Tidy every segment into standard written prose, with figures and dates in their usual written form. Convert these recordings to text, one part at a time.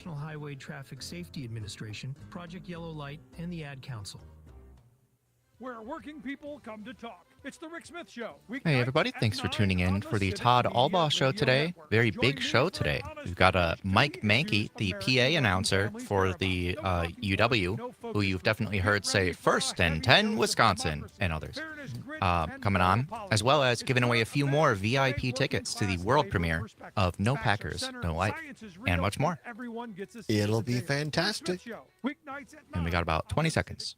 National Highway Traffic Safety Administration, Project Yellow Light, and the Ad Council. Where working people come to talk. It's the Rick Smith Show. Hey everybody, thanks for tuning in for the Todd Allbaugh Show today. Very big show today. We've got Mike Mankey, the PA announcer for the UW, who you've definitely heard say First and 10 Wisconsin and others, coming on, as well as giving away a few more VIP tickets to the world premiere of No Packers, No Life, and much more. It'll be fantastic. And we got about 20 seconds.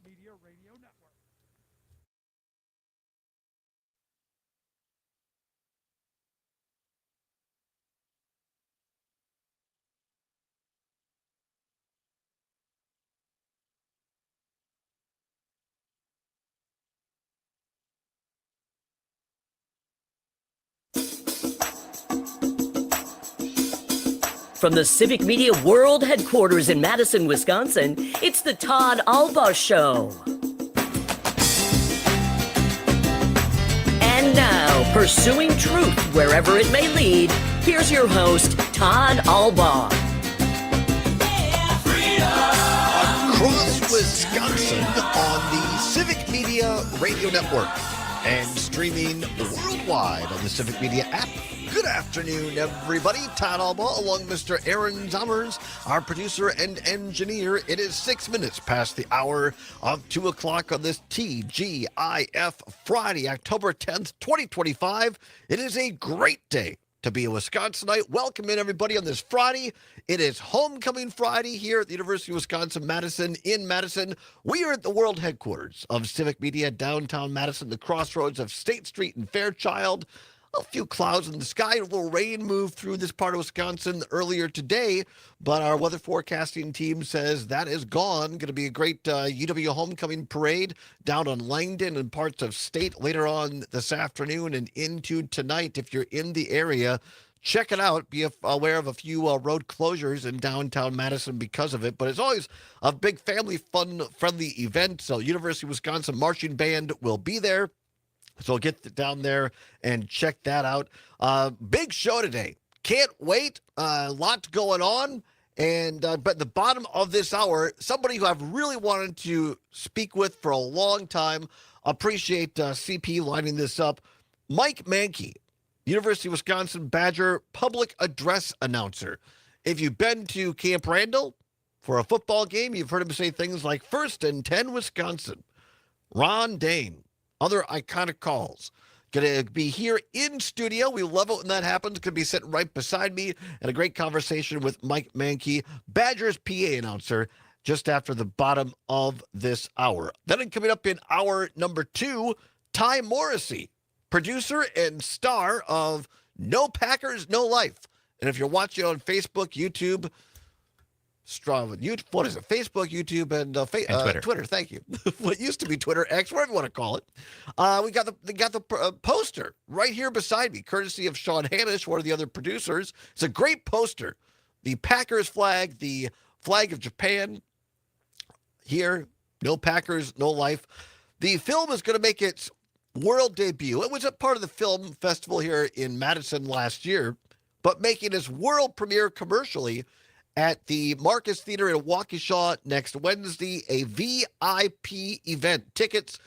From the Civic Media World Headquarters in Madison, Wisconsin, it's the Todd Allbaugh Show. And now, pursuing truth wherever it may lead, here's your host, Todd Allbaugh. Across Wisconsin on the Civic Media Radio Network and streaming worldwide on the Civic Media app. Good afternoon, everybody. Todd Allbaugh along Mr. Aaron Zommers, our producer and engineer. It is 6 minutes past the hour of 2 o'clock on this TGIF Friday, October 10th, 2025. It is a great day to be a Wisconsinite. Welcome in, everybody, on this Friday. It is Homecoming Friday here at the University of Wisconsin-Madison in Madison. We are at the world headquarters of Civic Media, downtown Madison, the crossroads of State Street and Fairchild. A few clouds in the sky, a little rain moved through this part of Wisconsin earlier today, but our weather forecasting team says that is gone. Going to be a great UW homecoming parade down on Langdon and parts of State later on this afternoon and into tonight. If you're in the area, check it out. Be aware of a few road closures in downtown Madison because of it, but it's always a big family fun-friendly event. So University of Wisconsin Marching Band will be there. So get down there and check that out. Big show today. Can't wait. Lot going on. And but at the bottom of this hour, somebody who I've really wanted to speak with for a long time. Appreciate CP lining this up. Mike Mankey, University of Wisconsin Badger public address announcer. If you've been to Camp Randall for a football game, you've heard him say things like First and 10 Wisconsin, Ron Dane, other iconic calls. Going to be here in studio. We love it when that happens. Going to be sitting right beside me and a great conversation with Mike Mankey, Badgers PA announcer, just after the bottom of this hour. Then coming up in hour number 2, Ty Morrissey, producer and star of No Packers, No Life. And if you're watching on Facebook, YouTube, what is it? Facebook, YouTube, and Twitter. Twitter. Thank you. What used to be Twitter, X, whatever you want to call it. We got the poster right here beside me, courtesy of Sean Hanish, one of the other producers. It's a great poster. The Packers flag, the flag of Japan. Here, No Packers, No Life. The film is going to make its world debut. It was a part of the film festival here in Madison last year, but making its world premiere commercially at the Marcus Theater in Waukesha next Wednesday, a VIP event. Tickets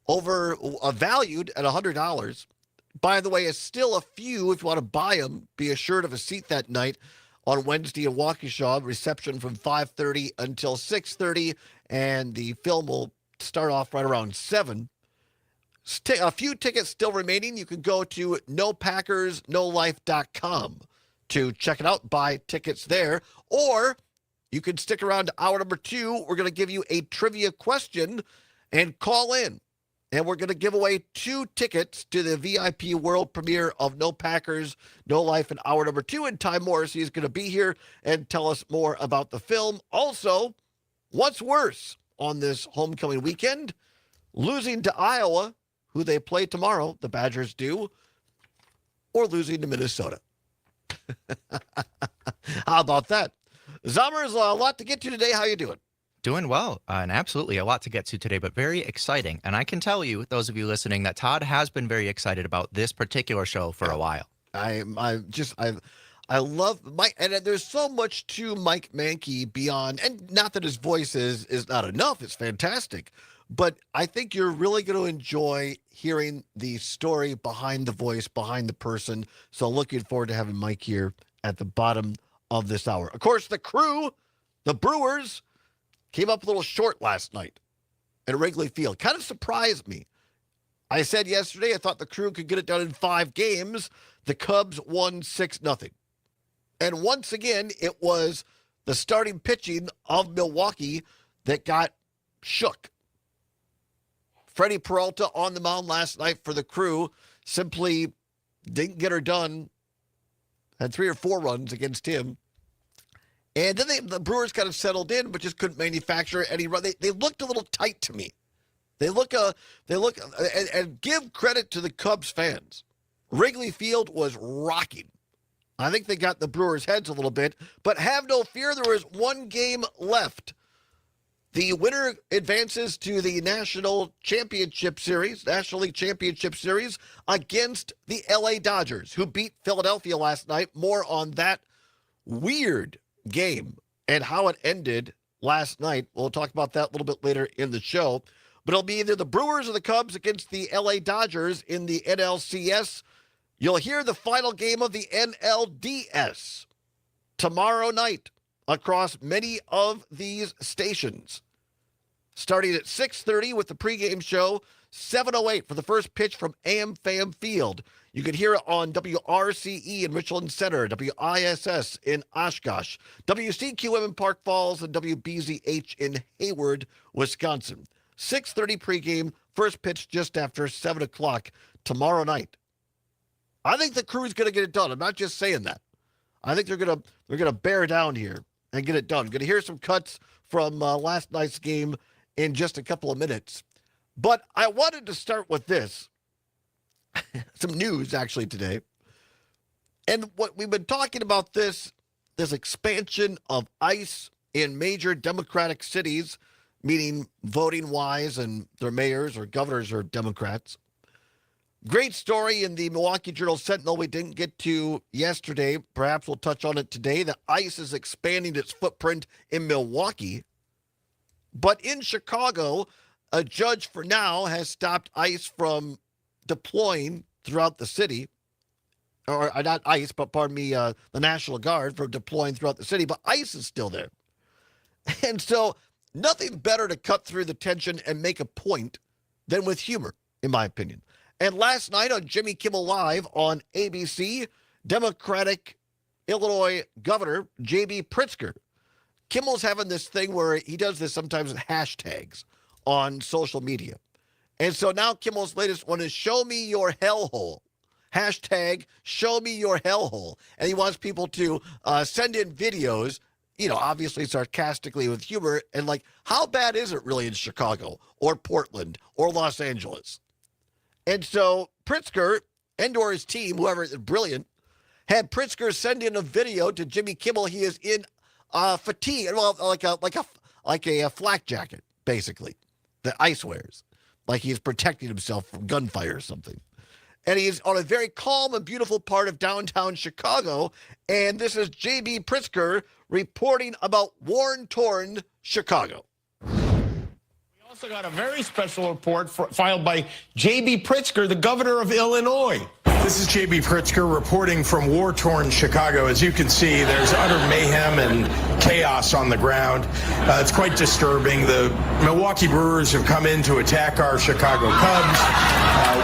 valued at $100. By the way, it's still a few if you want to buy them. Be assured of a seat that night on Wednesday in Waukesha. Reception from 5:30 until 6:30, and the film will start off right around 7. A few tickets still remaining. You can go to nopackersnolife.com to check it out, buy tickets there, or you can stick around to hour number 2. We're going to give you a trivia question and call in, and we're going to give away 2 tickets to the VIP world premiere of No Packers, No Life in hour number 2, and Ty Morrissey is going to be here and tell us more about the film. Also, what's worse on this homecoming weekend? Losing to Iowa, who they play tomorrow, the Badgers do, or losing to Minnesota. How about that? Zommers, a lot to get to today. How you doing? Doing well, and absolutely a lot to get to today, but very exciting. And I can tell you, those of you listening, that Todd has been very excited about this particular show for a while. I I love Mike, and there's so much to Mike Mankey beyond, and not that his voice is not enough. It's fantastic. But I think you're really going to enjoy hearing the story behind the voice, behind the person. So looking forward to having Mike here at the bottom of this hour. Of course, the Crew, the Brewers, came up a little short last night at Wrigley Field. Kind of surprised me. I said yesterday I thought the Crew could get it done in 5 games. The Cubs won 6-0. And once again, it was the starting pitching of Milwaukee that got shook. Freddie Peralta on the mound last night for the Crew simply didn't get her done. Had 3 or 4 runs against him. And then the Brewers kind of settled in, but just couldn't manufacture any run. They looked a little tight to me. They look, and give credit to the Cubs fans. Wrigley Field was rocking. I think they got the Brewers' heads a little bit, but have no fear, there is 1 game left. The winner advances to the National League Championship Series against the LA Dodgers, who beat Philadelphia last night. More on that weird game and how it ended last night. We'll talk about that a little bit later in the show. But it'll be either the Brewers or the Cubs against the LA Dodgers in the NLCS. You'll hear the final game of the NLDS tomorrow night across many of these stations. Starting at 6:30 with the pregame show, 7:08 for the first pitch from AmFam Field. You can hear it on WRCE in Richland Center, WISS in Oshkosh, WCQM in Park Falls, and WBZH in Hayward, Wisconsin. 6:30 pregame, first pitch just after 7 o'clock tomorrow night. I think the Crew's going to get it done. I'm not just saying that. I think they're going to bear down here and get it done. Going to hear some cuts from last night's game in just a couple of minutes. But I wanted to start with this. Some news, actually, today. And what we've been talking about this expansion of ICE in major Democratic cities, meaning voting-wise, and their mayors or governors are Democrats. Great story in the Milwaukee Journal-Sentinel we didn't get to yesterday. Perhaps we'll touch on it today. That ICE is expanding its footprint in Milwaukee. But in Chicago, a judge for now has stopped ICE from deploying throughout the city. Or not ICE, but pardon me, the National Guard from deploying throughout the city. But ICE is still there. And so nothing better to cut through the tension and make a point than with humor, in my opinion. And last night on Jimmy Kimmel Live on ABC, Democratic Illinois Governor J.B. Pritzker. Kimmel's having this thing where he does this sometimes with hashtags on social media. And so now Kimmel's latest one is show me your hellhole. Hashtag show me your hellhole. And he wants people to send in videos, obviously sarcastically with humor. And like, how bad is it really in Chicago or Portland or Los Angeles? And so Pritzker and/or his team, whoever is brilliant, had Pritzker send in a video to Jimmy Kimmel. He is in fatigue, well, like a flak jacket, basically, that ICE wears, like he's protecting himself from gunfire or something. And he's on a very calm and beautiful part of downtown Chicago. And this is J.B. Pritzker reporting about war-torn Chicago. Also got a very special report filed by J.B. Pritzker, the governor of Illinois. This is J.B. Pritzker reporting from war-torn Chicago. As you can see, there's utter mayhem and chaos on the ground. It's quite disturbing. The Milwaukee Brewers have come in to attack our Chicago Cubs.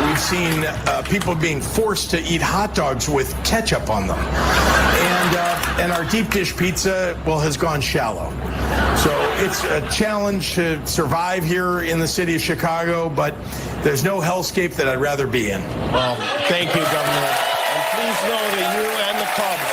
We've seen people being forced to eat hot dogs with ketchup on them. And our deep dish pizza, has gone shallow. So it's a challenge to survive here in the city of Chicago, but there's no hellscape that I'd rather be in. Well, thank you, Governor. And please know that you and the Cubs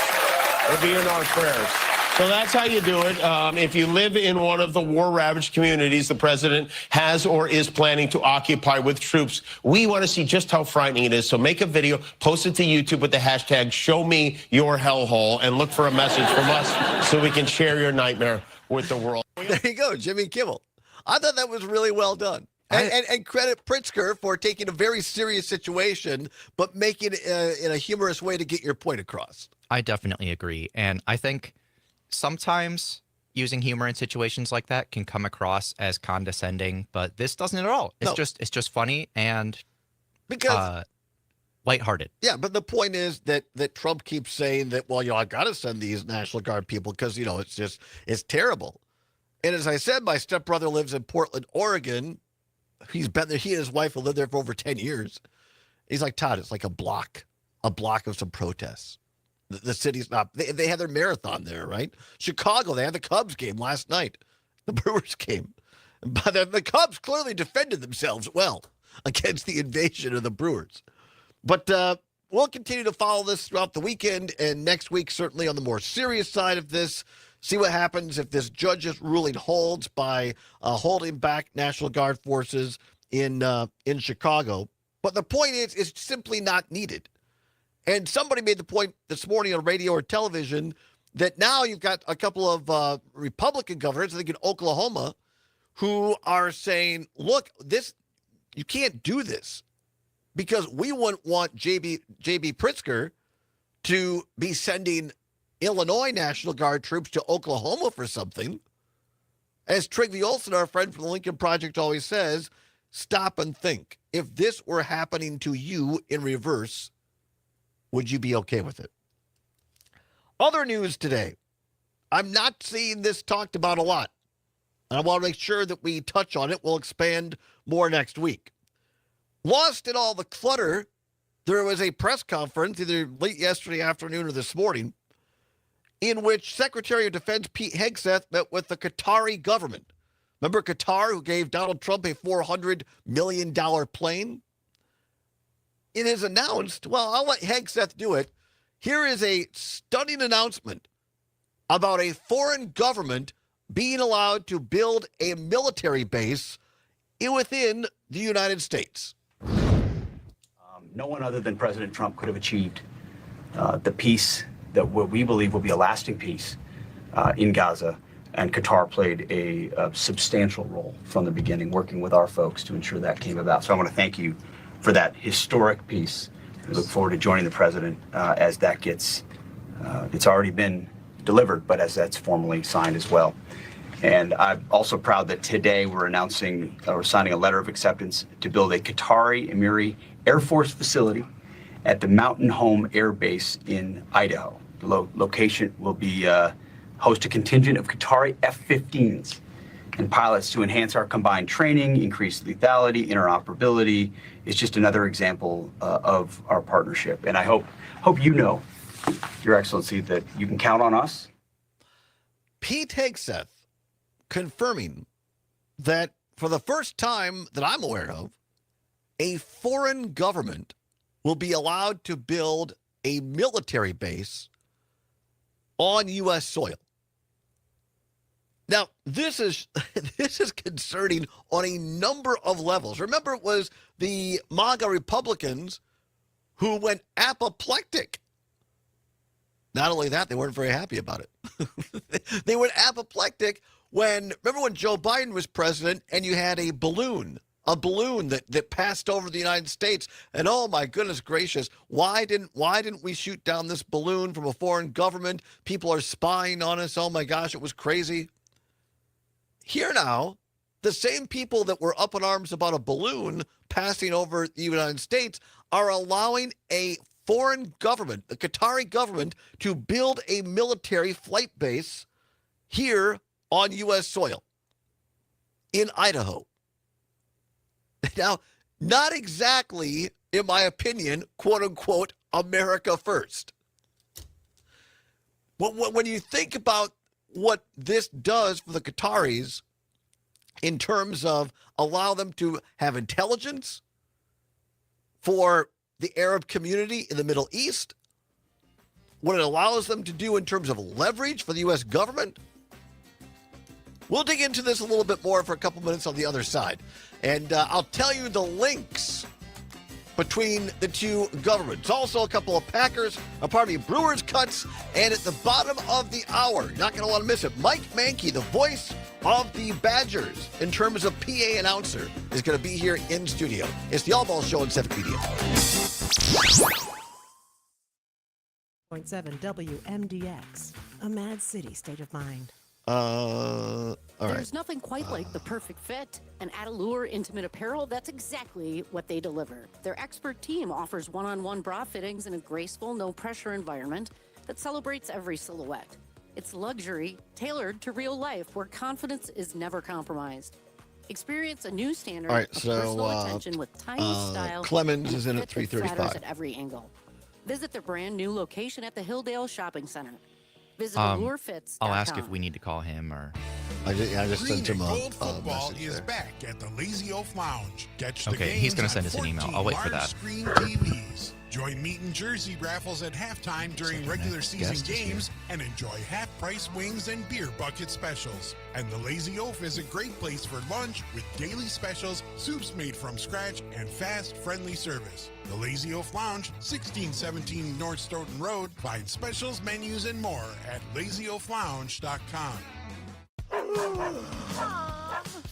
will be in our prayers. So that's how you do it. If you live in one of the war-ravaged communities the president has or is planning to occupy with troops, we want to see just how frightening it is. So make a video, post it to YouTube with the hashtag #ShowMeYourHellhole, and look for a message from us so we can share your nightmare with the world. There you go, Jimmy Kimmel. I thought that was really well done. And credit Pritzker for taking a very serious situation, but making it in a humorous way to get your point across. I definitely agree. And I think sometimes using humor in situations like that can come across as condescending, but this doesn't at all. It's just funny and because lighthearted. Yeah, but the point is that Trump keeps saying that, well, I got to send these National Guard people because, it's terrible. And as I said, my stepbrother lives in Portland, Oregon. He's been there. He and his wife have lived there for over 10 years. He's like, Todd, it's like a block of some protests. The city's not, they had their marathon there, right? Chicago, they had the Cubs game last night. The Brewers game. But the Cubs clearly defended themselves well against the invasion of the Brewers. But we'll continue to follow this throughout the weekend and next week, certainly on the more serious side of this. See what happens if this judge's ruling holds by holding back National Guard forces in Chicago. But the point is, it's simply not needed. And somebody made the point this morning on radio or television that now you've got a couple of Republican governors, I think in Oklahoma, who are saying, look, you can't do this because we wouldn't want J.B. Pritzker to be sending Illinois National Guard troops to Oklahoma for something. As Trygve Olsen, our friend from the Lincoln Project, always says, stop and think. If this were happening to you in reverse, would you be okay with it? Other news today. I'm not seeing this talked about a lot. And I want to make sure that we touch on it. We'll expand more next week. Lost in all the clutter, there was a press conference either late yesterday afternoon or this morning in which Secretary of Defense Pete Hegseth met with the Qatari government. Remember Qatar, who gave Donald Trump a $400 million plane? It is announced, well, I'll let Hegseth do it. Here is a stunning announcement about a foreign government being allowed to build a military base within the United States. No one other than President Trump could have achieved the peace that what we believe will be a lasting peace in Gaza. And Qatar played a substantial role from the beginning, working with our folks to ensure that came about. So I want to thank you for that historic piece. We look forward to joining the president as that gets, it's already been delivered, but as that's formally signed as well. And I'm also proud that today we're signing a letter of acceptance to build a Qatari Emiri Air Force facility at the Mountain Home Air Base in Idaho. The location will be host a contingent of Qatari F-15s and pilots to enhance our combined training, increase lethality, interoperability. It's just another example of our partnership. And I hope you know, Your Excellency, that you can count on us. Pete Hegseth confirming that for the first time that I'm aware of, a foreign government will be allowed to build a military base on U.S. soil. Now, this is concerning on a number of levels. Remember, it was the MAGA Republicans who went apoplectic. Not only that, they weren't very happy about it. They went apoplectic remember when Joe Biden was president and you had a balloon that passed over the United States, and oh my goodness gracious, why didn't we shoot down this balloon from a foreign government? People are spying on us. Oh my gosh, it was crazy. Here now, the same people that were up in arms about a balloon passing over the United States are allowing a foreign government, the Qatari government, to build a military flight base here on U.S. soil in Idaho. Now, not exactly, in my opinion, quote unquote, America first. When you think about what this does for the Qataris in terms of allow them to have intelligence for the Arab community in the Middle East, what it allows them to do in terms of leverage for the U.S. government, we'll dig into this a little bit more for a couple minutes on the other side. And I'll tell you the links between the two governments. Also, a couple of Brewers cuts, and at the bottom of the hour, you're not going to want to miss it, Mike Mankey, the voice of the Badgers in terms of PA announcer, is going to be here in studio. It's the Allbaugh Show on Civic Media. 0.7 WMDX, a mad city state of mind. All right. There's nothing quite like the perfect fit. And at Allure Intimate Apparel, that's exactly what they deliver. Their expert team offers one-on-one bra fittings in a graceful, no-pressure environment that celebrates every silhouette. It's luxury tailored to real life, where confidence is never compromised. Experience a new standard of personal attention with timeless style. Clemens is in at 3:35 at every angle. Visit their brand new location at the Hilldale Shopping Center. Visit AllureFits.com. I'll ask if we need to call him or. I just Green sent him and a Gold football message is there. back at the Lazy Oaf Lounge. Catch the Okay, games he's gonna send on us an email. 14 I'll wait for that. large-screen TVs. Join meat and jersey raffles at halftime during regular season games and enjoy half-price wings and beer bucket specials. And the Lazy Oaf is a great place for lunch with daily specials, soups made from scratch, and fast, friendly service. The Lazy Oaf Lounge, 1617 North Stoughton Road. Find specials, menus, and more at lazyoaflounge.com.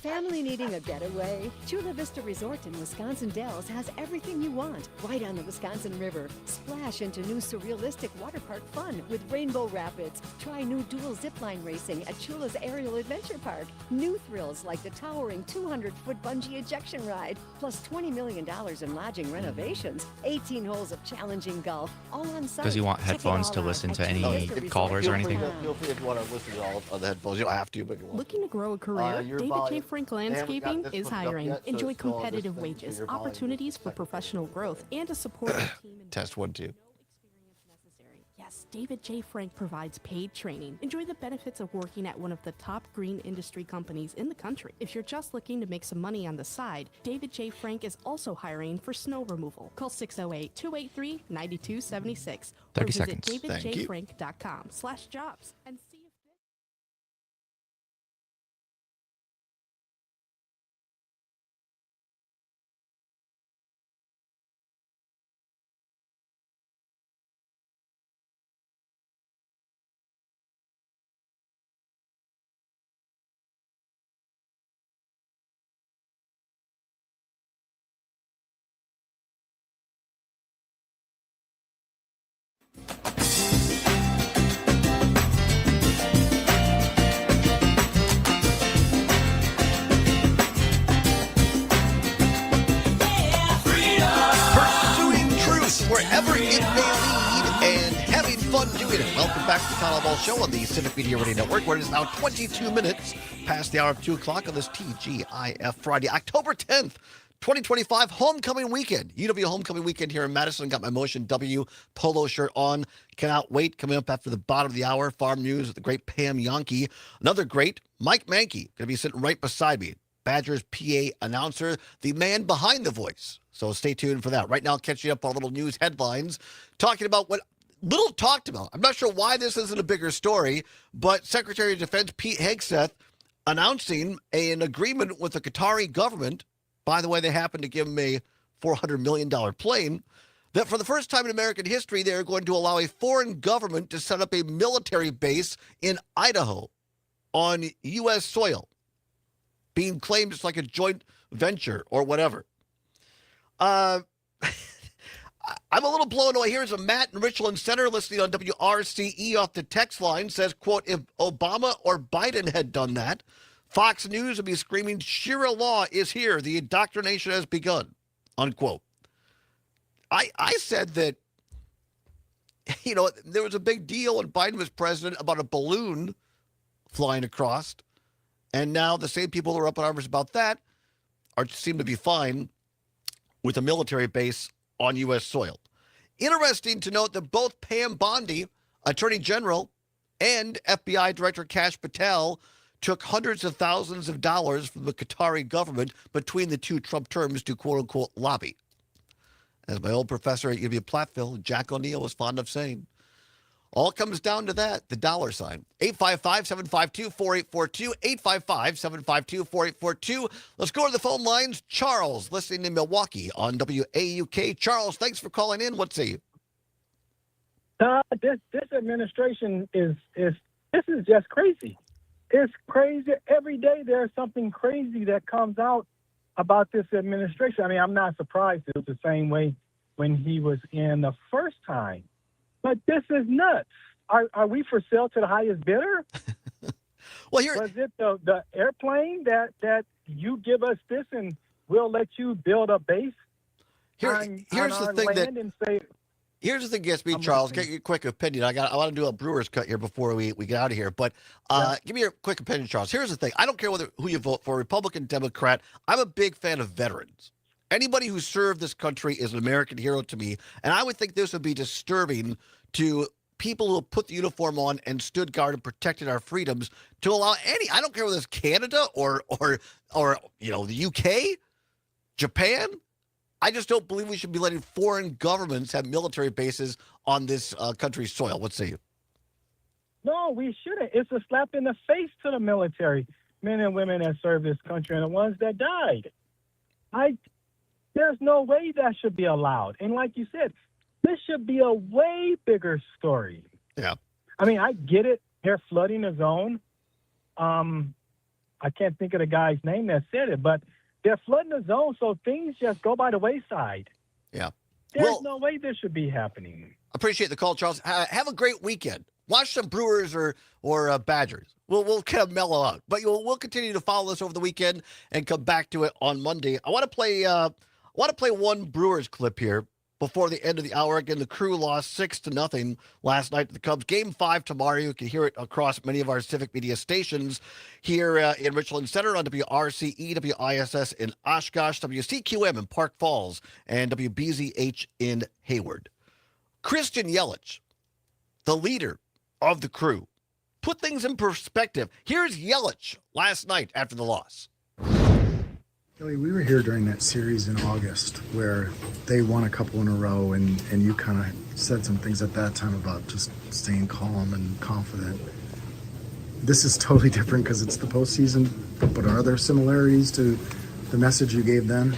Family needing a getaway? Chula Vista Resort in Wisconsin Dells has everything you want, right on the Wisconsin River. Splash into new surrealistic water park fun with Rainbow Rapids. Try new dual zipline racing at Chula's Aerial Adventure Park. New thrills like the towering 200-foot bungee ejection ride, plus $20 million in lodging renovations. 18 holes of challenging golf, all on site. Does he want Check it headphones all to out listen at to any Chula Vista callers or Resort. anything? Feel free if you want to listen to all of the headphones. You don't have to, but you want. Looking to grow a career? David J. Frank Landscaping is hiring. Enjoy competitive wages, opportunities for professional growth, and a supportive team. Test 1, 2. Yes, David J. Frank provides paid training. Enjoy the benefits of working at one of the top green industry companies in the country. If you're just looking to make some money on the side, David J. Frank is also hiring for snow removal. Call 608-283-9276 or 30 visit seconds. davidjfrank.com/jobs and see if Pursuing truth wherever it may lead and having fun doing it. Welcome back to the Todd Allbaugh Show on the Civic Media Radio Network, where it is now 22 minutes past the hour of 2 o'clock on this TGIF Friday, October 10th, 2025, homecoming weekend. UW homecoming weekend here in Madison. Got my Motion W polo shirt on. Cannot wait. Coming up after the bottom of the hour, Farm News with the great Pam Yonke. Another great Mike Mankey, going to be sitting right beside me. Badgers PA announcer, the man behind the voice. So stay tuned for that. Right now, catching up on little news headlines, talking about what little talked about. I'm not sure why this isn't a bigger story, but Secretary of Defense Pete Hegseth announcing an agreement with the Qatari government. By the way, they happened to give him a $400 million plane. That for the first time in American history, they're going to allow a foreign government to set up a military base in Idaho on U.S. soil, being claimed it's like a joint venture or whatever. I'm a little blown away. Here's a Matt in Richland Center listening on WRCE off the text line. Says, quote, if Obama or Biden had done that, Fox News would be screaming, Shira law is here. The indoctrination has begun, unquote. I said that, you know, there was a big deal when Biden was president about a balloon flying across. And now the same people who are up in arms about that seem to be fine with a military base on U.S. soil. Interesting to note that both Pam Bondi, Attorney General, and FBI Director Kash Patel took hundreds of thousands of dollars from the Qatari government between the two Trump terms to quote-unquote lobby. As my old professor at UW Platteville, Jack O'Neill, was fond of saying. All comes down to that, the dollar sign. 855-752-4842, 855-752-4842. Let's go to the phone lines. Charles, listening in Milwaukee on WAUK. Charles, thanks for calling in. What's say you? This administration is just crazy. It's crazy. Every day there's something crazy that comes out about this administration. I mean, I'm not surprised. It was the same way when he was in the first time. But this is nuts. Are we for sale to the highest bidder? Well, was it the airplane that you give us this and we'll let you build a base? Here's the thing here's the thing gets me, Charles. Get your quick opinion. I want to do a Brewers cut here before we get out of here. But give me your quick opinion, Charles. Here's the thing. I don't care who you vote for, Republican, Democrat. I'm a big fan of veterans. Anybody who served this country is an American hero to me. And I would think this would be disturbing to people who have put the uniform on and stood guard and protected our freedoms to allow I don't care whether it's Canada or the UK, Japan. I just don't believe we should be letting foreign governments have military bases on this country's soil. What say you? No, we shouldn't. It's a slap in the face to the military, men and women that serve this country and the ones that died. There's no way that should be allowed. And like you said, this should be a way bigger story. Yeah. I mean, I get it. They're flooding the zone. I can't think of the guy's name that said it, but they're flooding the zone, so things just go by the wayside. Yeah. There's no way this should be happening. Appreciate the call, Charles. Have a great weekend. Watch some Brewers or Badgers. We'll kind of mellow out, but we'll continue to follow this over the weekend and come back to it on Monday. I want to play one Brewers clip here before the end of the hour. Again, the Crew lost 6-0 last night to the Cubs. Game 5 tomorrow. You can hear it across many of our Civic Media stations here in Richland Center on WRCE, WISS in Oshkosh, WCQM in Park Falls, and WBZH in Hayward. Christian Yelich, the leader of the Crew, put things in perspective. Here's Yelich last night after the loss. Kelly, we were here during that series in August where they won a couple in a row, and you kind of said some things at that time about just staying calm and confident. This is totally different because it's the postseason, but are there similarities to the message you gave then?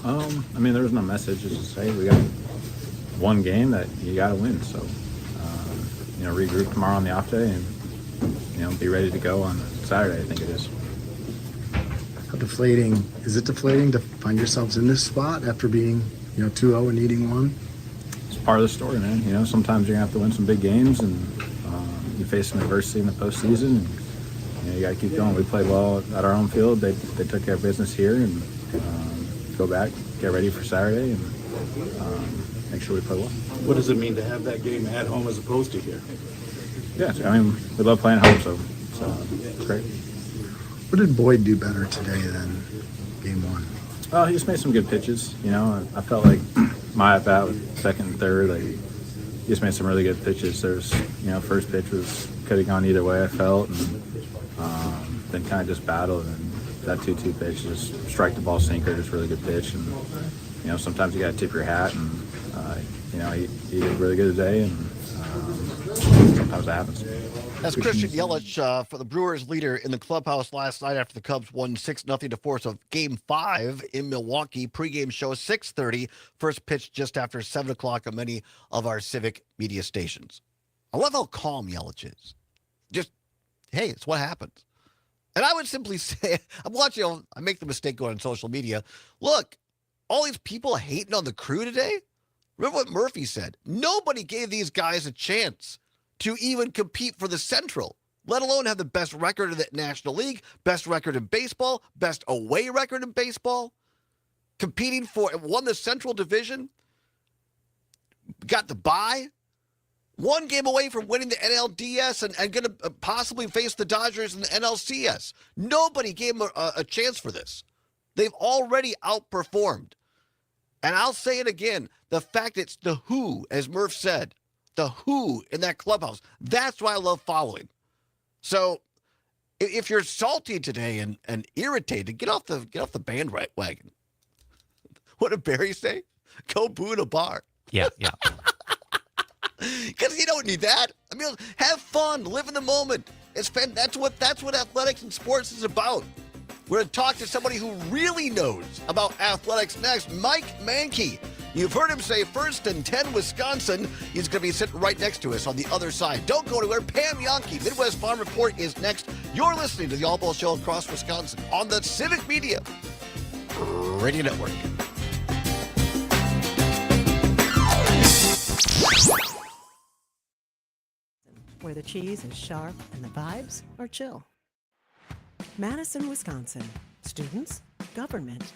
I mean, there was no message. It's just, hey, we got one game that you got to win. So, regroup tomorrow on the off day and, be ready to go on Saturday, I think it is. How deflating, is it deflating to find yourselves in this spot after being, 2-0 and needing one? It's part of the story, man. Sometimes you're going to have to win some big games, and you face some adversity in the postseason, and you got to keep going. We played well at our own field. They took care of business here, and go back, get ready for Saturday, and make sure we play well. What does it mean to have that game at home as opposed to here? Yeah, I mean, we love playing at home, so it's great. What did Boyd do better today than game one? He just made some good pitches. I felt like my at-bat with second and third, he just made some really good pitches. There's, first pitch could have gone either way, I felt, and then kind of just battled. And that 2-2 pitch, just strike the ball sinker, just really good pitch. And, sometimes you got to tip your hat, and, he did really good today, and sometimes that happens. That's Christian Yelich for the Brewers leader in the clubhouse last night after the Cubs won 6-0 to force of Game 5 in Milwaukee. Pre-game show 6:30. First pitch just after 7 o'clock on many of our Civic Media stations. I love how calm Yelich is. Just, hey, it's what happens. And I would simply say, I'm watching, I make the mistake going on social media. Look, all these people hating on the Crew today. Remember what Murphy said. Nobody gave these guys a chance to even compete for the Central, let alone have the best record in the National League, best record in baseball, best away record in baseball, won the Central Division, got the bye, one game away from winning the NLDS and going to possibly face the Dodgers in the NLCS. Nobody gave them a chance for this. They've already outperformed. And I'll say it again, the fact it's the who, as Murph said, the who in that clubhouse. That's why I love following. So if you're salty today and irritated, get off the bandwagon. What did Barry say? Go boo in a bar. Yeah. Because you don't need that. I mean, have fun, live in the moment. That's what athletics and sports is about. We're going to talk to somebody who really knows about athletics next, Mike Mankey. You've heard him say 1st and 10 Wisconsin. He's going to be sitting right next to us on the other side. Don't go anywhere. Pam Yankee, Midwest Farm Report is next. You're listening to the Allbaugh Show across Wisconsin on the Civic Media Radio Network. Where the cheese is sharp and the vibes are chill. Madison, Wisconsin. Students, government,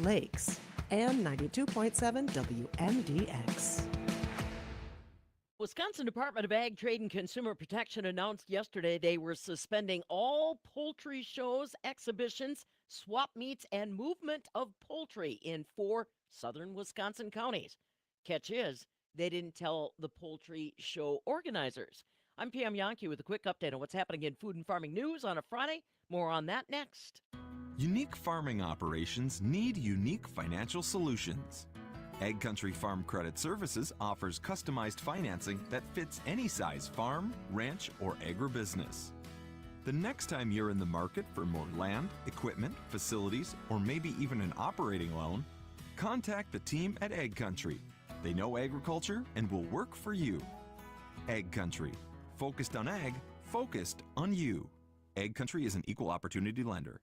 lakes, and 92.7 WMDX. Wisconsin Department of Ag, Trade, and Consumer Protection announced yesterday they were suspending all poultry shows, exhibitions, swap meets, and movement of poultry in 4 southern Wisconsin counties. Catch is, they didn't tell the poultry show organizers. I'm Pam Yankee with a quick update on what's happening in food and farming news on a Friday. More on that next. Unique farming operations need unique financial solutions. Ag Country Farm Credit Services offers customized financing that fits any size farm, ranch, or agribusiness. The next time you're in the market for more land, equipment, facilities, or maybe even an operating loan, contact the team at Ag Country. They know agriculture and will work for you. Ag Country. Focused on ag, focused on you. Ag Country is an equal opportunity lender.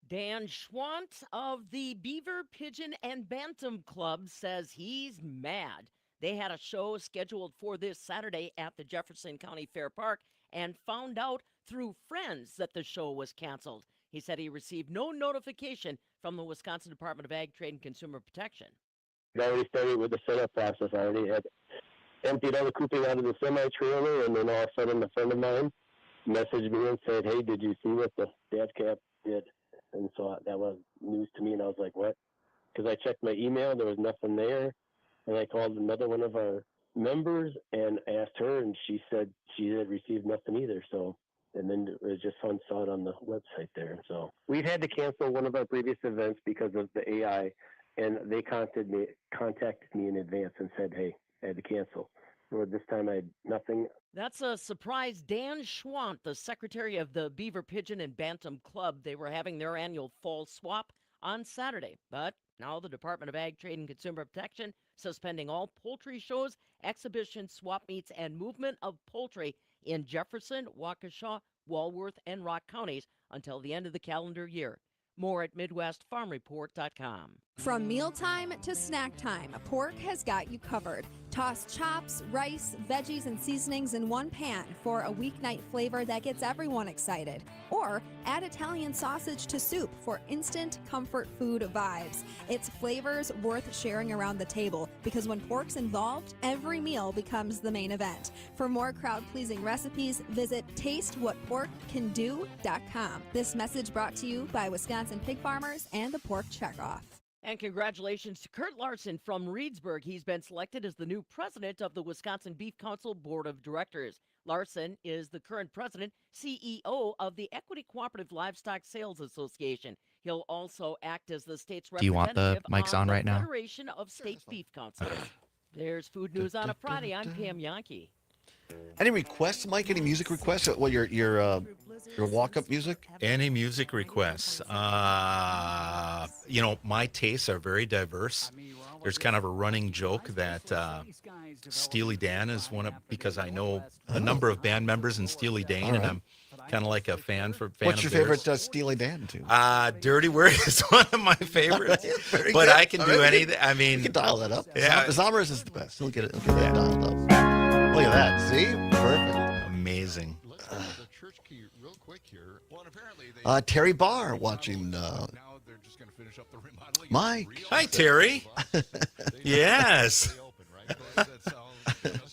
Dan Schwant of the Beaver, Pigeon, and Bantam Club says he's mad. They had a show scheduled for this Saturday at the Jefferson County Fair Park and found out through friends that the show was canceled. He said he received no notification from the Wisconsin Department of Ag, Trade, and Consumer Protection. I already started with the setup process. I already had emptied all the cooping out of the semi-trailer, and then all of a sudden a friend of mine messaged me and said, "Hey, did you see what the dash cap did?" And so that was news to me, and I was like, what? Because I checked my email, there was nothing there, and I called another one of our members and asked her, and she said she had received nothing either. So, and then it was just fun, saw it on the website there. So we've had to cancel one of our previous events because of the AI, and they contacted me in advance and said, hey, I had to cancel. Or this time I had nothing. That's a surprise. Dan Schwant, the secretary of the Beaver, Pigeon, and Bantam Club, they were having their annual fall swap on Saturday. But now the Department of Ag, Trade, and Consumer Protection suspending all poultry shows, exhibitions, swap meets, and movement of poultry in Jefferson, Waukesha, Walworth, and Rock counties until the end of the calendar year. More at MidwestFarmReport.com. From mealtime to snack time, Pork has got you covered. Toss chops, rice, veggies, and seasonings in one pan for a weeknight flavor that gets everyone excited. Or add Italian sausage to soup for instant comfort food vibes. It's flavors worth sharing around the table because when pork's involved, every meal becomes the main event. For more crowd-pleasing recipes, visit TasteWhatPorkCanDo.com. This message brought to you by Wisconsin pig farmers and the Pork Checkoff. And congratulations to Kurt Larson from Reedsburg. He's been selected as the new president of the Wisconsin Beef Council Board of Directors. Larson is the current president, CEO of the Equity Cooperative Livestock Sales Association. He'll also act as the state's Do you want the representative mics on right now? Federation of State Beef Councils. There's food news on a Friday. I'm Pam Yankee. Any requests, Mike? Any music requests? Well, your walk-up music? Any music requests? My tastes are very diverse. There's kind of a running joke that Steely Dan is one of, because I know a number of band members in Steely Dan, and I'm kind of like a fan What's your of favorite theirs. Steely Dan too? Dirty Work is one of my favorites. Very But good. I can do anything. I mean, you can dial that up. Yeah. Zombers is the best. Look at it. Look at that dialed up. Look at that. See? Perfect. Amazing. Terry Barr watching Mike. Hi, Terry. Yes.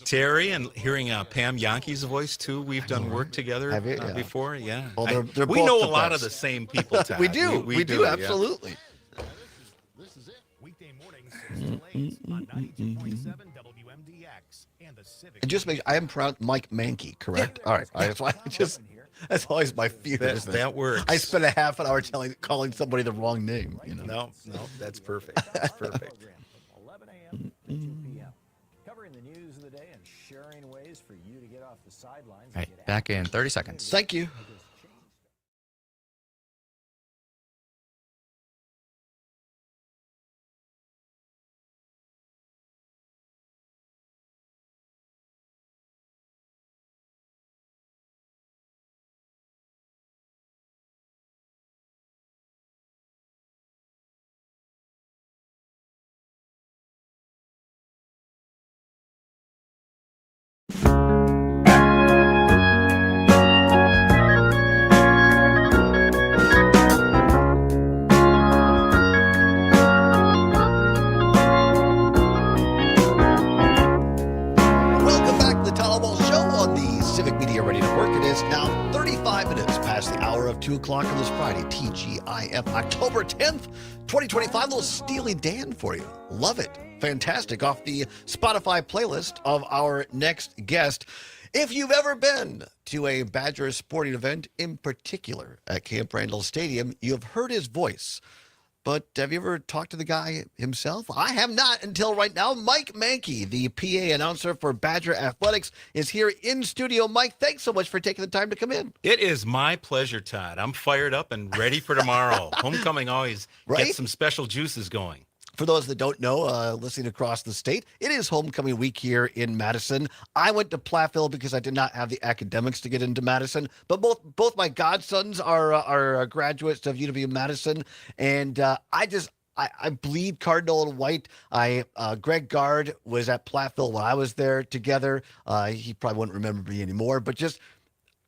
Terry, and hearing Pam Yankee's voice too. We've done work together Yeah. before. Yeah. Well, they're we both know the a lot best. of the same people, Todd. We do. We do, yeah. absolutely. This is it. Weekday mornings, 6 to 8 on 92.7 WMDX and the Civic. And just make I am proud Mike Mankey, correct? All right. That's always my fear. That works. I spent a half an hour calling somebody the wrong name. No, that's perfect. That's perfect. 11 a.m. to 2 p.m. Covering the news of the day and All right, back in 30 seconds. Thank you. Welcome back to the Todd Allbaugh Show on the Civic Media Radio Network. It is now 35 minutes past the hour of 2 o'clock on this Friday, TGIF, October 10th, 2025. A little Steely Dan for you. Love it. Fantastic. Off the Spotify playlist of our next guest. If you've ever been to a Badger sporting event, in particular at Camp Randall Stadium, you've heard his voice. But have you ever talked to the guy himself? I have not until right now. Mike Mankey, the PA announcer for Badger Athletics, is here in studio. Mike, thanks so much for taking the time to come in. It is my pleasure, Todd. I'm fired up and ready for tomorrow. Homecoming always gets some special juices going. For those that don't know, listening across the state, it is homecoming week here in Madison. I went to Platteville because I did not have the academics to get into Madison, but both my godsons are graduates of UW Madison, and I bleed Cardinal and White. Greg Gard was at Platteville when I was there together. He probably wouldn't remember me anymore, but just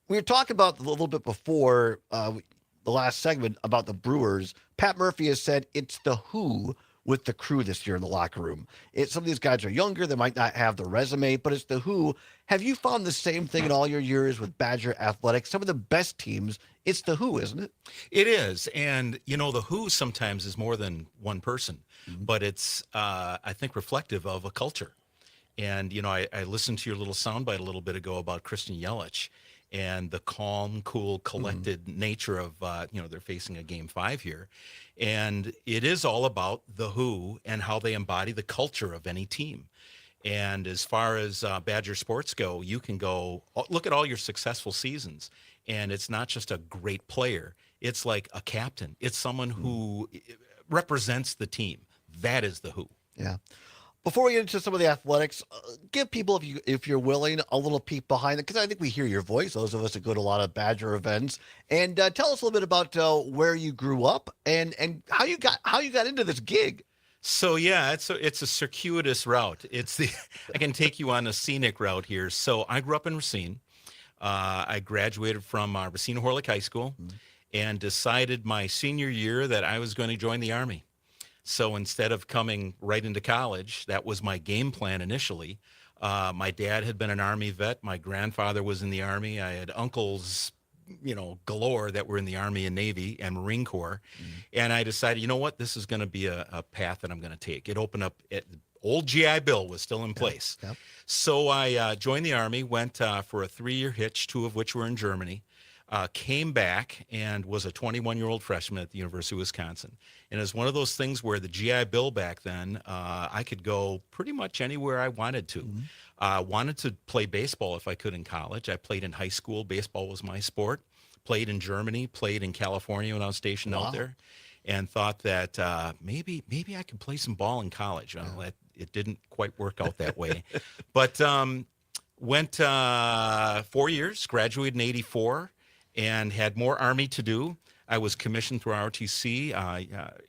we were talking about a little bit before the last segment about the Brewers. Pat Murphy has said it's the who with the crew this year in the locker room. Some of these guys are younger. They might not have the resume, but it's the who. Have you found the same thing in all your years with Badger Athletics? Some of the best teams, it's the who, isn't it? It is. And, the who sometimes is more than one person, but it's, I think, reflective of a culture. And, I listened to your little soundbite a little bit ago about Christian Yelich and the calm, cool, collected nature of, they're facing a Game 5 here. And it is all about the who and how they embody the culture of any team. And as far as Badger sports go, you can go look at all your successful seasons. And it's not just a great player. It's like a captain. It's someone who represents the team. That is the who. Yeah. Before we get into some of the athletics, give people, if you're willing, a little peek behind it, because I think we hear your voice, those of us that go to a lot of Badger events. And tell us a little bit about where you grew up and how you got into this gig. So yeah, it's a circuitous route. I can take you on a scenic route here. So I grew up in Racine. I graduated from Racine Horlick High School and decided my senior year that I was going to join the Army. So instead of coming right into college, that was my game plan initially. My dad had been an Army vet. My grandfather was in the Army. I had uncles, galore that were in the Army and Navy and Marine Corps. And I decided, you know what, this is going to be a path that I'm going to take. It opened up, old GI Bill was still in place. Yep. So I joined the Army, went for a 3-year hitch, 2 of which were in Germany. Came back and was a 21-year-old freshman at the University of Wisconsin. And it's one of those things where the GI Bill back then, I could go pretty much anywhere I wanted to. Wanted to play baseball if I could in college. I played in high school. Baseball was my sport. Played in Germany, played in California when I was stationed out there, and thought that maybe I could play some ball in college. Well, it didn't quite work out that way. But went 4 years, graduated in 84, and had more Army to do. I was commissioned through ROTC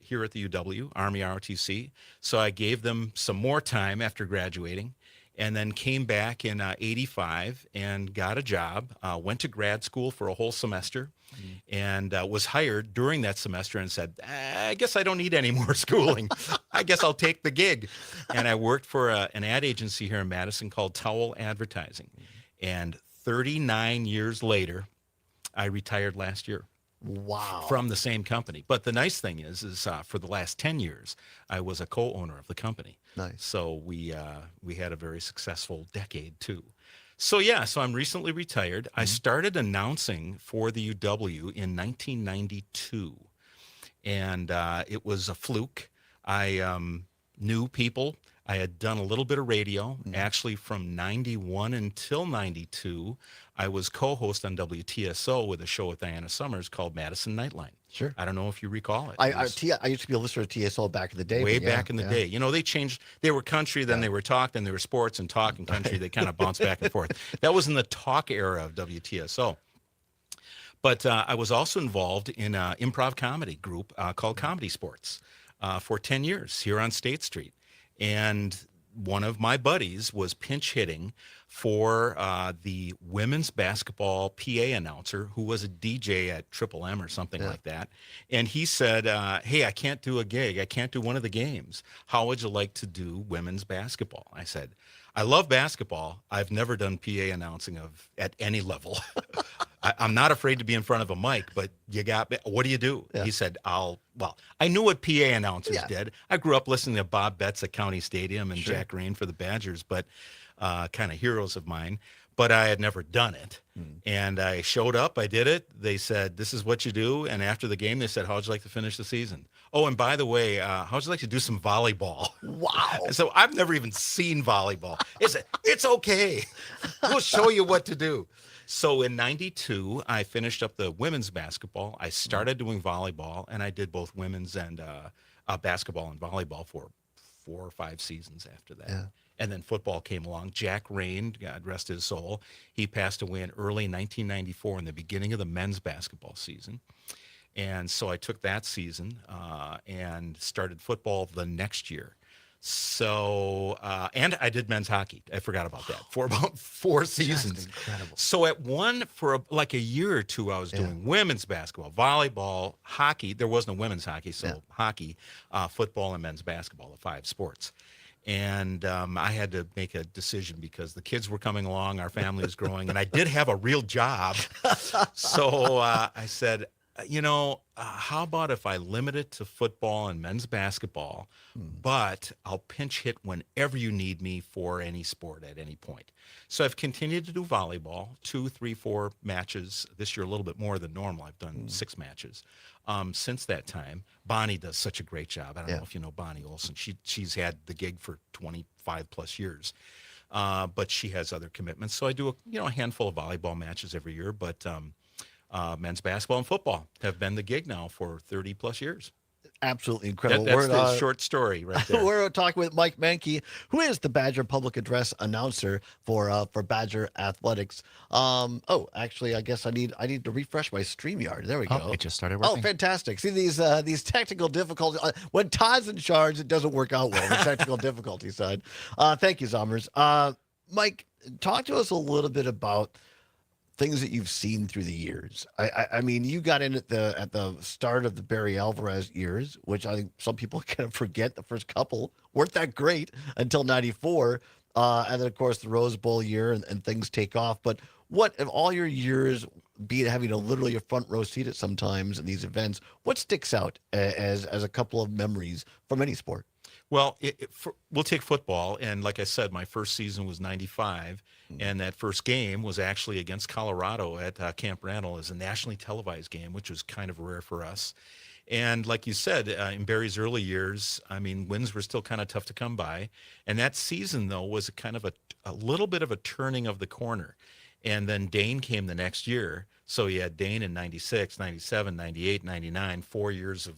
here at the UW, Army ROTC. So I gave them some more time after graduating, and then came back in 85 and got a job, went to grad school for a whole semester, and was hired during that semester and said, I guess I don't need any more schooling. I guess I'll take the gig. And I worked for an ad agency here in Madison called Towel Advertising. And 39 years later, I retired last year. Wow. From the same company. But the nice thing is for the last 10 years, I was a co-owner of the company. Nice. So we had a very successful decade too. So so I'm recently retired. I started announcing for the UW in 1992. And it was a fluke. I knew people. I had done a little bit of radio. Actually, from 91 until 92, I was co-host on WTSO with a show with Diana Summers called Madison Nightline. Sure. I don't know if you recall it. I used to be a listener to TSO back in the day. Way but yeah, back in the yeah. day. You know, they changed. They were country, then they were talk, then they were sports and talk and country. They kind of bounced back and forth. That was in the talk era of WTSO. But I was also involved in an improv comedy group called Comedy Sports for 10 years here on State Street. And one of my buddies was pinch hitting for the women's basketball PA announcer who was a DJ at Triple M or something like that. And he said, hey, I can't do a gig. I can't do one of the games. How would you like to do women's basketball? I said, I love basketball. I've never done PA announcing at any level. I'm not afraid to be in front of a mic, but what do you do? He said, I knew what PA announcers did. I grew up listening to Bob Betts at County Stadium and Jack Rain for the Badgers, but kind of heroes of mine, but I had never done it. And I showed up, I did it. They said, this is what you do. And after the game, they said, how'd you like to finish the season? Oh, and by the way, how'd you like to do some volleyball? Wow. So I've never even seen volleyball. It's okay. We'll show you what to do. So in 92, I finished up the women's basketball. I started doing volleyball, and I did both women's and basketball and volleyball for 4 or 5 seasons after that. Yeah. And then football came along. Jack Rain, God rest his soul, he passed away in early 1994 in the beginning of the men's basketball season. And so I took that season and started football the next year. So, and I did men's hockey. I forgot about that for about 4 seasons. Incredible. So for like a year or two, I was doing women's basketball, volleyball, hockey. There wasn't a women's hockey, so hockey, football, and men's basketball, the 5 sports. And I had to make a decision because the kids were coming along, our family was growing, and I did have a real job. So I said, how about if I limit it to football and men's basketball, but I'll pinch hit whenever you need me for any sport at any point. So I've continued to do volleyball, 2, 3, 4 matches. This year, a little bit more than normal. I've done 6 matches since that time. Bonnie does such a great job. I don't know if you know Bonnie Olson. She's had the gig for 25 plus years. But she has other commitments. So I do a handful of volleyball matches every year, but men's basketball and football have been the gig now for 30 plus years. Absolutely incredible. That's the short story right there. We're talking with Mike Mankey, who is the Badger Public Address announcer for Badger Athletics. Actually, I guess I need to refresh my StreamYard. There we go. It just started working. Oh, fantastic. See these technical difficulties. When Todd's in charge, it doesn't work out well. The technical difficulty side. Thank you, Zommers. Mike, talk to us a little bit about things that you've seen through the years. I mean, you got in at the start of the Barry Alvarez years, which I think some people kind of forget. The first couple weren't that great until '94, and then of course the Rose Bowl year and things take off. But what of all your years, be it having literally a front row seat at sometimes in these events, what sticks out as a couple of memories from any sport? Well, we'll take football. And like I said, my first season was 95. And that first game was actually against Colorado at Camp Randall as a nationally televised game, which was kind of rare for us. And like you said, in Barry's early years, I mean, wins were still kind of tough to come by. And that season, though, was kind of a little bit of a turning of the corner. And then Dane came the next year. So you had Dane in 96, 97, 98, 99, 4 years of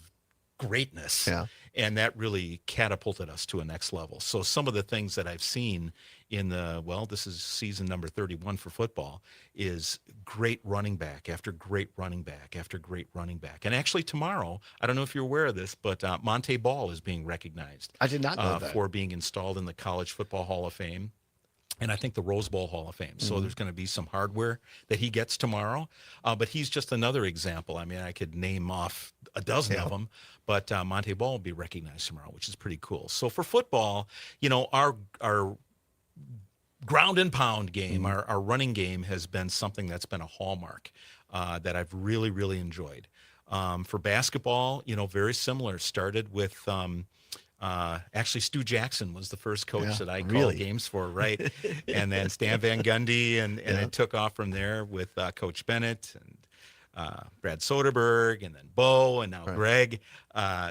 greatness. Yeah. And that really catapulted us to a next level. So some of the things that I've seen in this is season number 31 for football, is great running back after great running back after great running back. And actually tomorrow, I don't know if you're aware of this, but Monte Ball is being recognized. I did not know that. For being installed in the College Football Hall of Fame. And I think the Rose Bowl Hall of Fame. So there's going to be some hardware that he gets tomorrow. But he's just another example. I mean, I could name off a dozen of them, but Monte Ball will be recognized tomorrow, which is pretty cool. So for football, our ground and pound game, our running game has been something that's been a hallmark that I've really, really enjoyed. For basketball, very similar. Started with actually Stu Jackson was the first coach that I called games for, right? And then Stan Van Gundy, and it took off from there with Coach Bennett Brad Soderberg, and then Bo, and now Greg.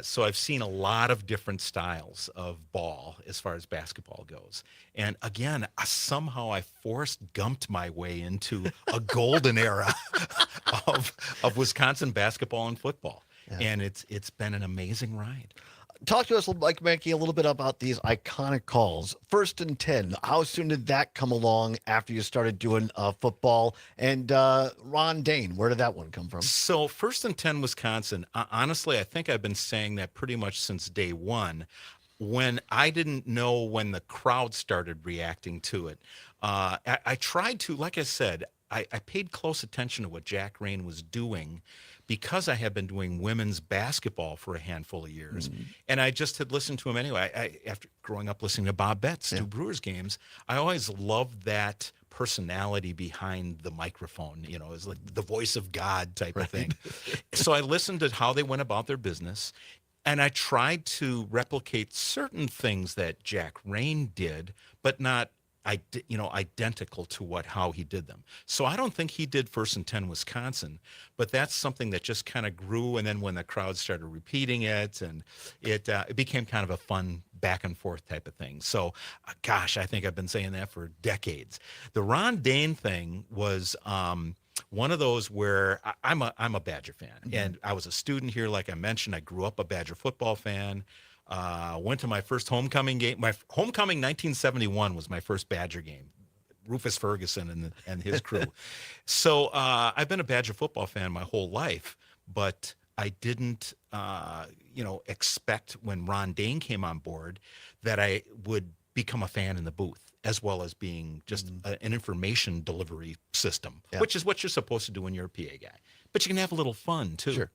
So I've seen a lot of different styles of ball as far as basketball goes. And again, somehow I Forrest Gumped my way into a golden era of Wisconsin basketball and football. Yeah. And it's been an amazing ride. Talk to us, Mike Mankey, a little bit about these iconic calls. 1st and 10. How soon did that come along after you started doing football? And Ron Dane, where did that one come from? So 1st and 10 Wisconsin, honestly, I think I've been saying that pretty much since day one, when I didn't know when the crowd started reacting to it. I tried to, like I said, I paid close attention to what Jack Rain was doing because I had been doing women's basketball for a handful of years. And I just had listened to him anyway. After growing up listening to Bob Betts do Brewers games, I always loved that personality behind the microphone. You know, it's like the voice of God type of thing. So I listened to how they went about their business, and I tried to replicate certain things that Jack Rain did, but not identical to how he did them. So I don't think he did 1st and 10 Wisconsin, but that's something that just kind of grew. And then when the crowd started repeating it, and it became kind of a fun back and forth type of thing. So, gosh, I think I've been saying that for decades. The Ron Dane thing was one of those where I'm a Badger fan, and I was a student here, like I mentioned. I grew up a Badger football fan. Went to my first homecoming game. My homecoming 1971 was my first Badger game. Rufus Ferguson and his crew. So I've been a Badger football fan my whole life, but I didn't expect when Ron Dane came on board that I would become a fan in the booth, as well as being just an information delivery system, which is what you're supposed to do when you're a PA guy. But you can have a little fun too. Sure.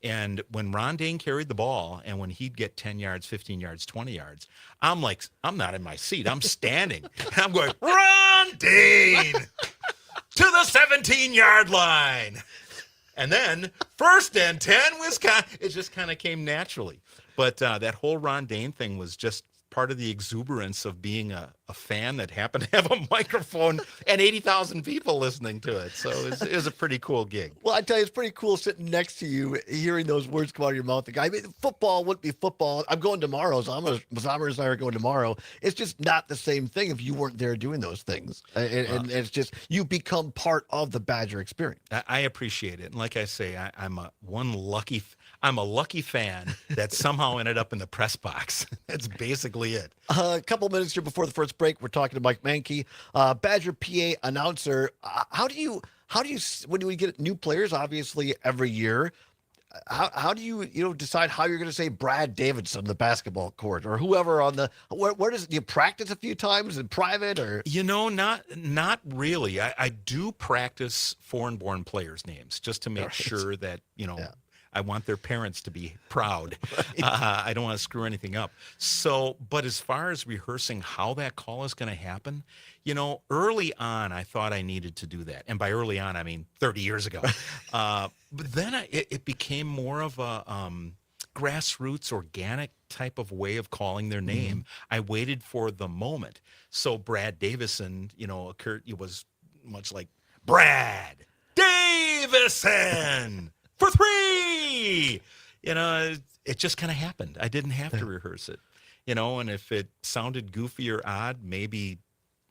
And when Ron Dane carried the ball, and when he'd get 10 yards, 15 yards, 20 yards, I'm like, I'm not in my seat. I'm standing. I'm going, Ron Dane to the 17-yard line. And then 1st and 10 Wisconsin. It just kind of came naturally. But that whole Ron Dane thing was just part of the exuberance of being a fan that happened to have a microphone and 80,000 people listening to it. So it was a pretty cool gig. Well, I tell you, it's pretty cool sitting next to you, hearing those words come out of your mouth. I mean, football wouldn't be football. I'm going tomorrow. Zamir and I are going tomorrow. It's just not the same thing if you weren't there doing those things. And it's just, you become part of the Badger experience. I appreciate it. And like I say, I'm a lucky fan that somehow ended up in the press box. That's basically it. A couple minutes here before the first break, we're talking to Mike Mankey, Badger PA announcer. How do you when we get new players, obviously every year, how do you decide how you're going to say Brad Davidson on the basketball court or whoever on the where do you practice a few times in private or not really. I do practice foreign-born players' names just to make sure that I want their parents to be proud. I don't want to screw anything up. So, but as far as rehearsing how that call is going to happen, early on, I thought I needed to do that. And by early on, I mean 30 years ago. But then it became more of a grassroots, organic type of way of calling their name. I waited for the moment. So Brad Davison, occurred. It was much like Brad Davison. For 3, it just kind of happened. I didn't have to rehearse it, and if it sounded goofy or odd, maybe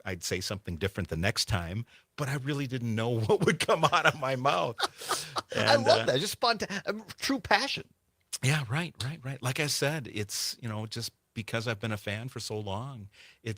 I'd say something different the next time, but I really didn't know what would come out of my mouth. And, I love that. Just true passion. Yeah, right. Like I said, it's, just because I've been a fan for so long, it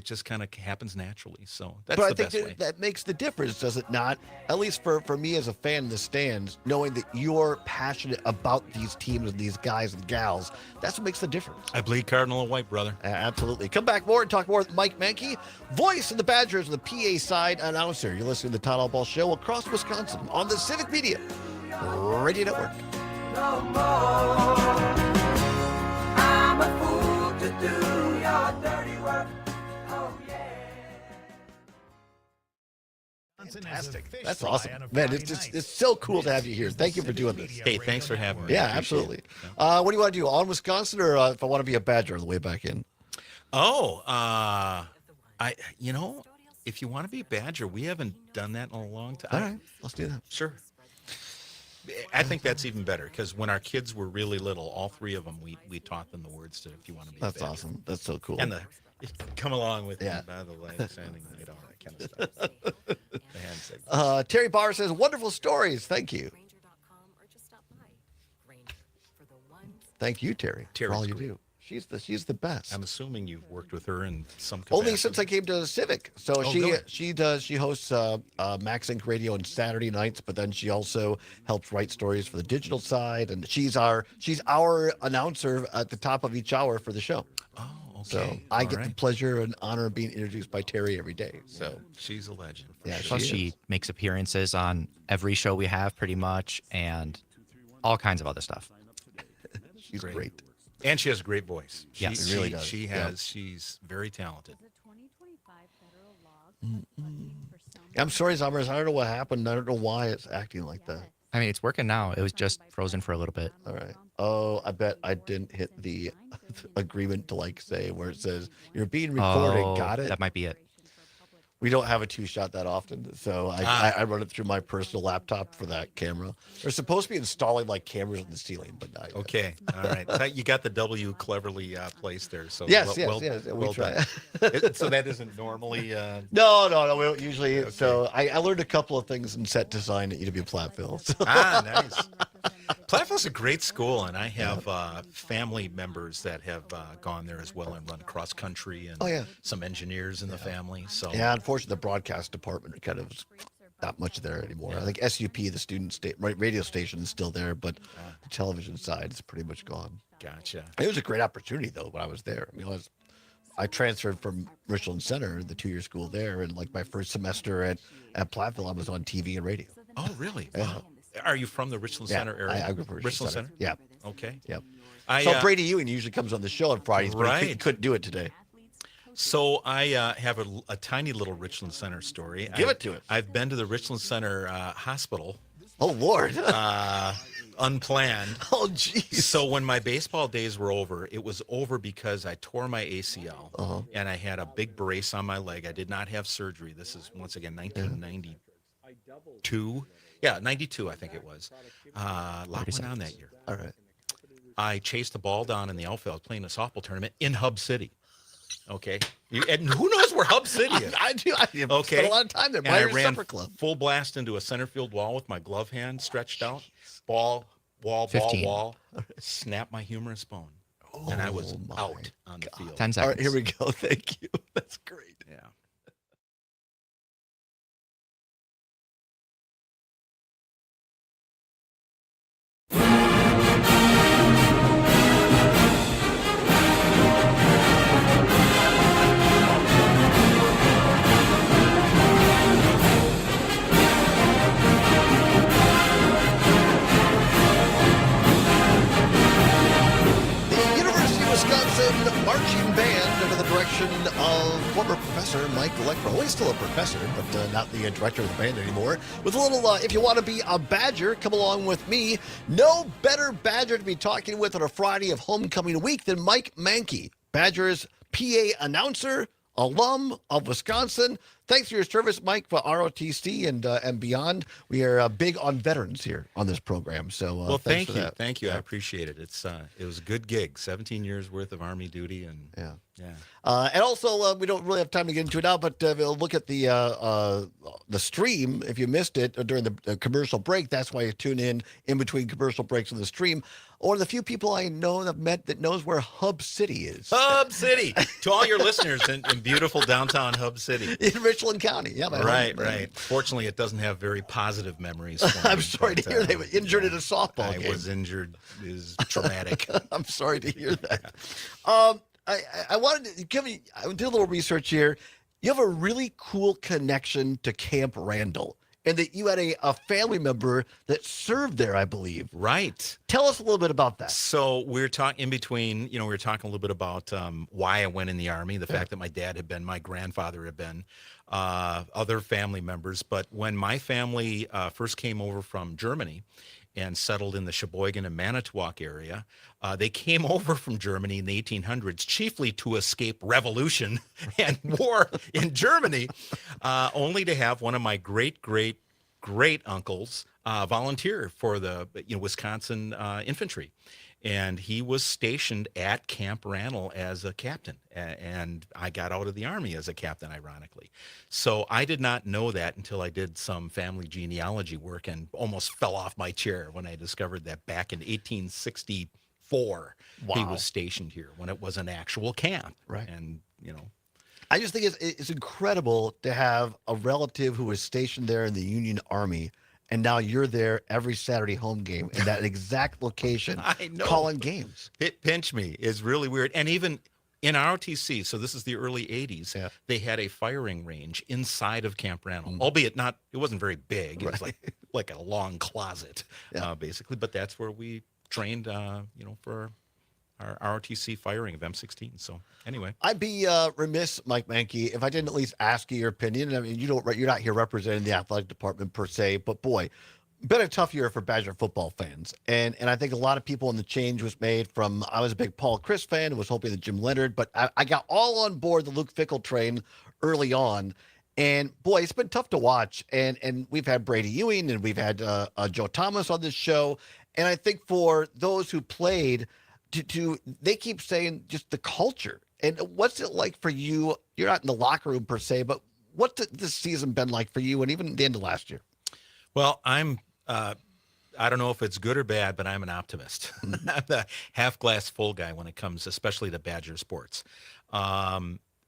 just kind of happens naturally. So that's but the best way. I think that makes the difference, does it not? At least for me as a fan in the stands, knowing that you're passionate about these teams and these guys and gals, that's what makes the difference. I bleed cardinal and white, brother. Absolutely. Come back more and talk more with Mike Mankey, voice of the Badgers, the PA side announcer. You're listening to the Todd Allbaugh Show across Wisconsin on the Civic Media Radio Network. No more. I'm a fool to do your dirty work. Fantastic. That's awesome. Man, it's so cool to have you here. Thank you for doing this. Hey, thanks for having me. Yeah, absolutely. What do you want to do? On Wisconsin or if I want to be a Badger on the way back in? If you want to be a Badger, we haven't done that in a long time. All right, let's do that. Sure. I think that's even better because when our kids were really little, all three of them, we taught them the words to "If you want to be." That's a badger. awesome. That's so cool. And the come along with Yeah. me by the light, shining light, all that kind of stuff. The hand signals. Terry Barr says, wonderful stories. Thank you. Thank you, Terry, for Terry's all you great. do. She's the best. I'm assuming you've worked with her in some capacity. Only since I came to Civic. So really? she hosts Max Inc. Radio on Saturday nights, but then she also helps write stories for the digital side, and she's our announcer at the top of each hour for the show. Oh, okay. So I All get the right. pleasure and honor of being introduced by Terry every day. So She's a legend. yeah, Plus, she makes appearances on every show we have, pretty much, and all kinds of other stuff. She's great. And she has a great voice. Yes. She really does. She Yeah. has. She's very talented. I'm sorry, Zombers. I don't know what happened. I don't know why it's acting like that. I mean, it's working now. It was just frozen for a little bit. All right. Oh, I bet I didn't hit the agreement to say where it says you're being recorded. Oh, Got it? that might be it. We don't have a two-shot that often, so I run it through my personal laptop for that camera. They're supposed to be installing cameras in the ceiling, but not yet. Okay. All right. You got the W cleverly placed there. So Yes. We well try. done. So that isn't normally. No. We don't usually. Okay. So I learned a couple of things in set design at UW Platteville. So. Nice. Platteville's a great school, and I have family members that have gone there as well and run cross country, and some engineers in the family. So yeah, unfortunately, the broadcast department kind of is not much there anymore. Yeah. I think SUP, the student radio station, is still there, but the television side is pretty much gone. Gotcha. It was a great opportunity though when I was there. I mean, I transferred from Richland Center, the 2-year school there, and my first semester at Platteville, I was on TV and radio. Oh, really? Yeah. Wow. Are you from the Richland Center area? I grew up in Richland Center. Yeah. Okay. Yep. So Brady Ewing usually comes on the show on Fridays, but he couldn't do it today. So I have a tiny little Richland Center story. Give it to us. I've been to the Richland Center Hospital. Oh, Lord. Unplanned. Oh, geez. So when my baseball days were over, it was over because I tore my ACL and I had a big brace on my leg. I did not have surgery. This is, once again, 1992. Yeah, 92, I think it was. A lot went on that year. All right. I chased the ball down in the outfield playing a softball tournament in Hub City. Okay. And who knows where Hub City is? I do. I spent a lot of time there. And I Myers ran Supper Club. full blast into a center field wall with my glove hand stretched out. Wall, 15. Snapped my humerus bone. And I was out on the field. 10 seconds. All right, here we go. Thank you. That's great. Yeah. Wisconsin marching band under the direction of former professor Mike Electro. Well, he's still a professor, but not the director of the band anymore. With a little, if you want to be a Badger, come along with me. No better Badger to be talking with on a Friday of homecoming week than Mike Mankey, Badger's PA announcer, alum of Wisconsin. Thanks for your service, Mike, for ROTC and beyond. We are big on veterans here on this program. So, well, thank you. Thank you. I appreciate it. It was a good gig. 17 years worth of Army duty, and and also we don't really have time to get into it now, but we'll look at the stream. If you missed it during the commercial break, that's why you tune in between commercial breaks on the stream. Or the few people I know that I've met that knows where Hub City is. Hub City. To all your listeners in beautiful downtown Hub City. In Richland County. Yeah, right. Fortunately, it doesn't have very positive memories for me. I'm sorry to hear they were injured in a softball game. I was injured. It was traumatic. I'm sorry to hear that. I wanted to give you, I did a little research here. You have a really cool connection to Camp Randall, and that you had a family member that served there, I believe. Right. Tell us a little bit about that. So we're talking in between, we were talking a little bit about why I went in the Army, the fact that my dad had been, my grandfather had been, other family members. But when my family first came over from Germany and settled in the Sheboygan and Manitowoc area, they came over from Germany in the 1800s, chiefly to escape revolution and war in Germany, only to have one of my great uncles volunteer for the Wisconsin infantry. And he was stationed at Camp Randall as a captain. And I got out of the Army as a captain, ironically. So I did not know that until I did some family genealogy work and almost fell off my chair when I discovered that back in 1864, he was stationed here when it was an actual camp. Right. And, I just think it's incredible to have a relative who was stationed there in the Union Army, and now you're there every Saturday home game in that exact location I know. calling games. Pinch me is really weird. And even in ROTC, so this is the early 80s, they had a firing range inside of Camp Randall, albeit it wasn't very big. It was like a long closet, basically. But that's where we trained, for our ROTC firing of M16. So anyway. I'd be remiss, Mike Mankey, if I didn't at least ask you your opinion. I mean, you're not here representing the athletic department per se, but boy, been a tough year for Badger football fans. And I think a lot of people in the change was made from, I was a big Paul Chris fan and was hoping that Jim Leonard, but I got all on board the Luke Fickell train early on. And boy, it's been tough to watch. And we've had Brady Ewing and we've had Joe Thomas on this show. And I think for those who played, they keep saying just the culture. And what's it like for you? You're not in the locker room per se, but what's this season been like for you and even the end of last year? Well, I don't know if it's good or bad, but I'm an optimist. I'm the half glass full guy when it comes, especially to Badger sports.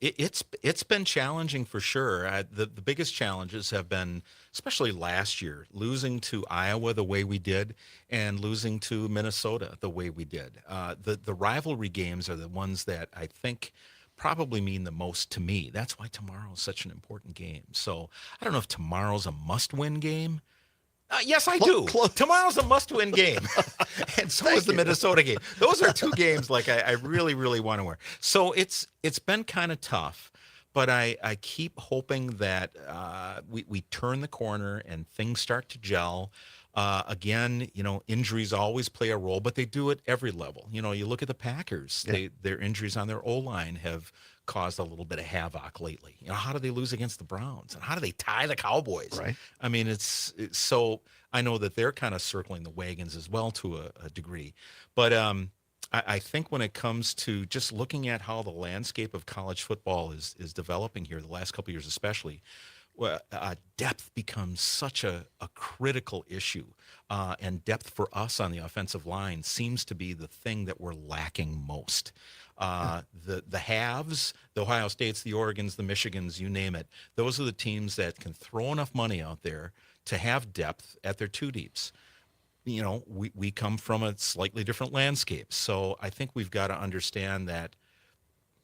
It's been challenging for sure. The biggest challenges have been, especially last year, losing to Iowa the way we did and losing to Minnesota the way we did. The rivalry games are the ones that I think probably mean the most to me. That's why tomorrow is such an important game. So I don't know if tomorrow's a must-win game. Yes, I do. Tomorrow's a must-win game, and so is the Minnesota game. Those are two games like I really, really want to win. So it's been kind of tough, but I keep hoping that we turn the corner and things start to gel. Again, injuries always play a role, but they do at every level. You look at the Packers; their injuries on their O-line have caused a little bit of havoc lately. How do they lose against the Browns? And how do they tie the Cowboys? Right. I mean, it's so I know that they're kind of circling the wagons as well to a degree. But I think when it comes to just looking at how the landscape of college football is developing here, the last couple of years especially, depth becomes such a critical issue. And depth for us on the offensive line seems to be the thing that we're lacking most. The halves, the Ohio States, the Oregons, the Michigans, you name it, those are the teams that can throw enough money out there to have depth at their two deeps. We come from a slightly different landscape. So I think we've got to understand that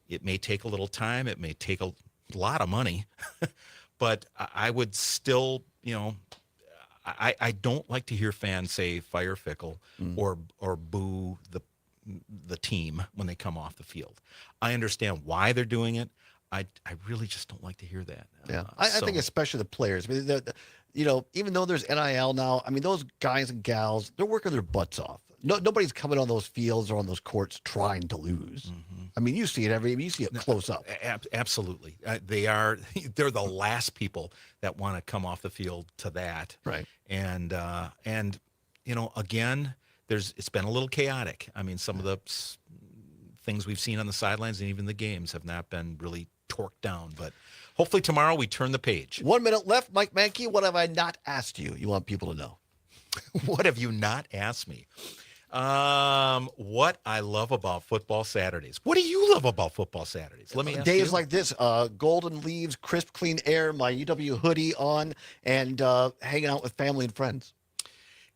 it may take a little time. It may take a lot of money, but I would still, I don't like to hear fans say fire Fickell or boo the team when they come off the field. I understand why they're doing it. I really just don't like to hear that. Yeah, I think especially the players. I mean, even though there's NIL now, I mean, those guys and gals, they're working their butts off. Nobody's coming on those fields or on those courts trying to lose. Mm-hmm. I mean, you see it you see it close up. Absolutely, they're the last people that want to come off the field to that. Right. And again, it's been a little chaotic. I mean, some of the things we've seen on the sidelines and even the games have not been really torqued down. But hopefully tomorrow we turn the page. 1 minute left. Mike Mankey, what have I not asked you? You want people to know. What have you not asked me? What I love about football Saturdays. What do you love about football Saturdays? Let me ask Days you. like this, golden leaves, crisp, clean air, my UW hoodie on, and hanging out with family and friends.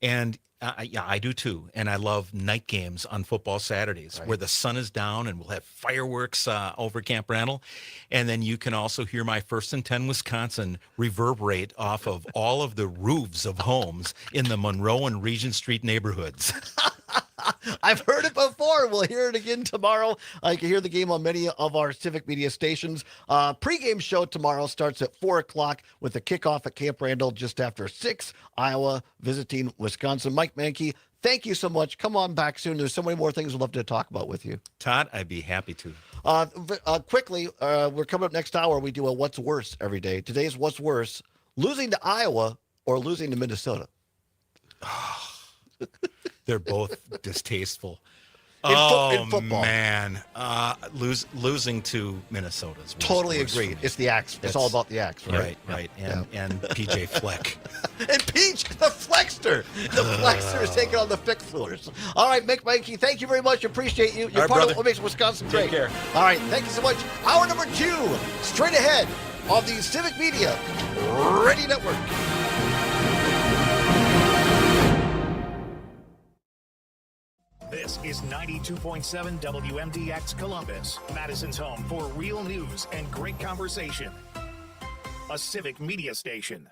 And I do too. And I love night games on football Saturdays where the sun is down and we'll have fireworks over Camp Randall. And then you can also hear my 1st and 10 Wisconsin reverberate off of all of the roofs of homes in the Monroe and Regent Street neighborhoods. I've heard it before. We'll hear it again tomorrow. You can hear the game on many of our civic media stations. Pre-game show tomorrow starts at 4 o'clock with the kickoff at Camp Randall just after 6. Iowa visiting Wisconsin. Mike Mankey, thank you so much. Come on back soon. There's so many more things we'd love to talk about with you. Todd, I'd be happy to. Quickly, we're coming up next hour. We do a What's Worse every day. Today's What's Worse, losing to Iowa or losing to Minnesota? They're both distasteful. In football. Man, losing to Minnesota's Totally agree. It's the axe. It's all about the axe, right? Right. And PJ Fleck. And Peach, the Flexter. The Flexter is taking on the Fixlers. All right, Mick Mikey, thank you very much. Appreciate you. You're right, part brother. of what makes Wisconsin Take great. care. All right, thank you so much. Hour number 2, straight ahead on the Civic Media Radio Network. This is 92.7 WMDX Columbus, Madison's home for real news and great conversation. A Civic Media station.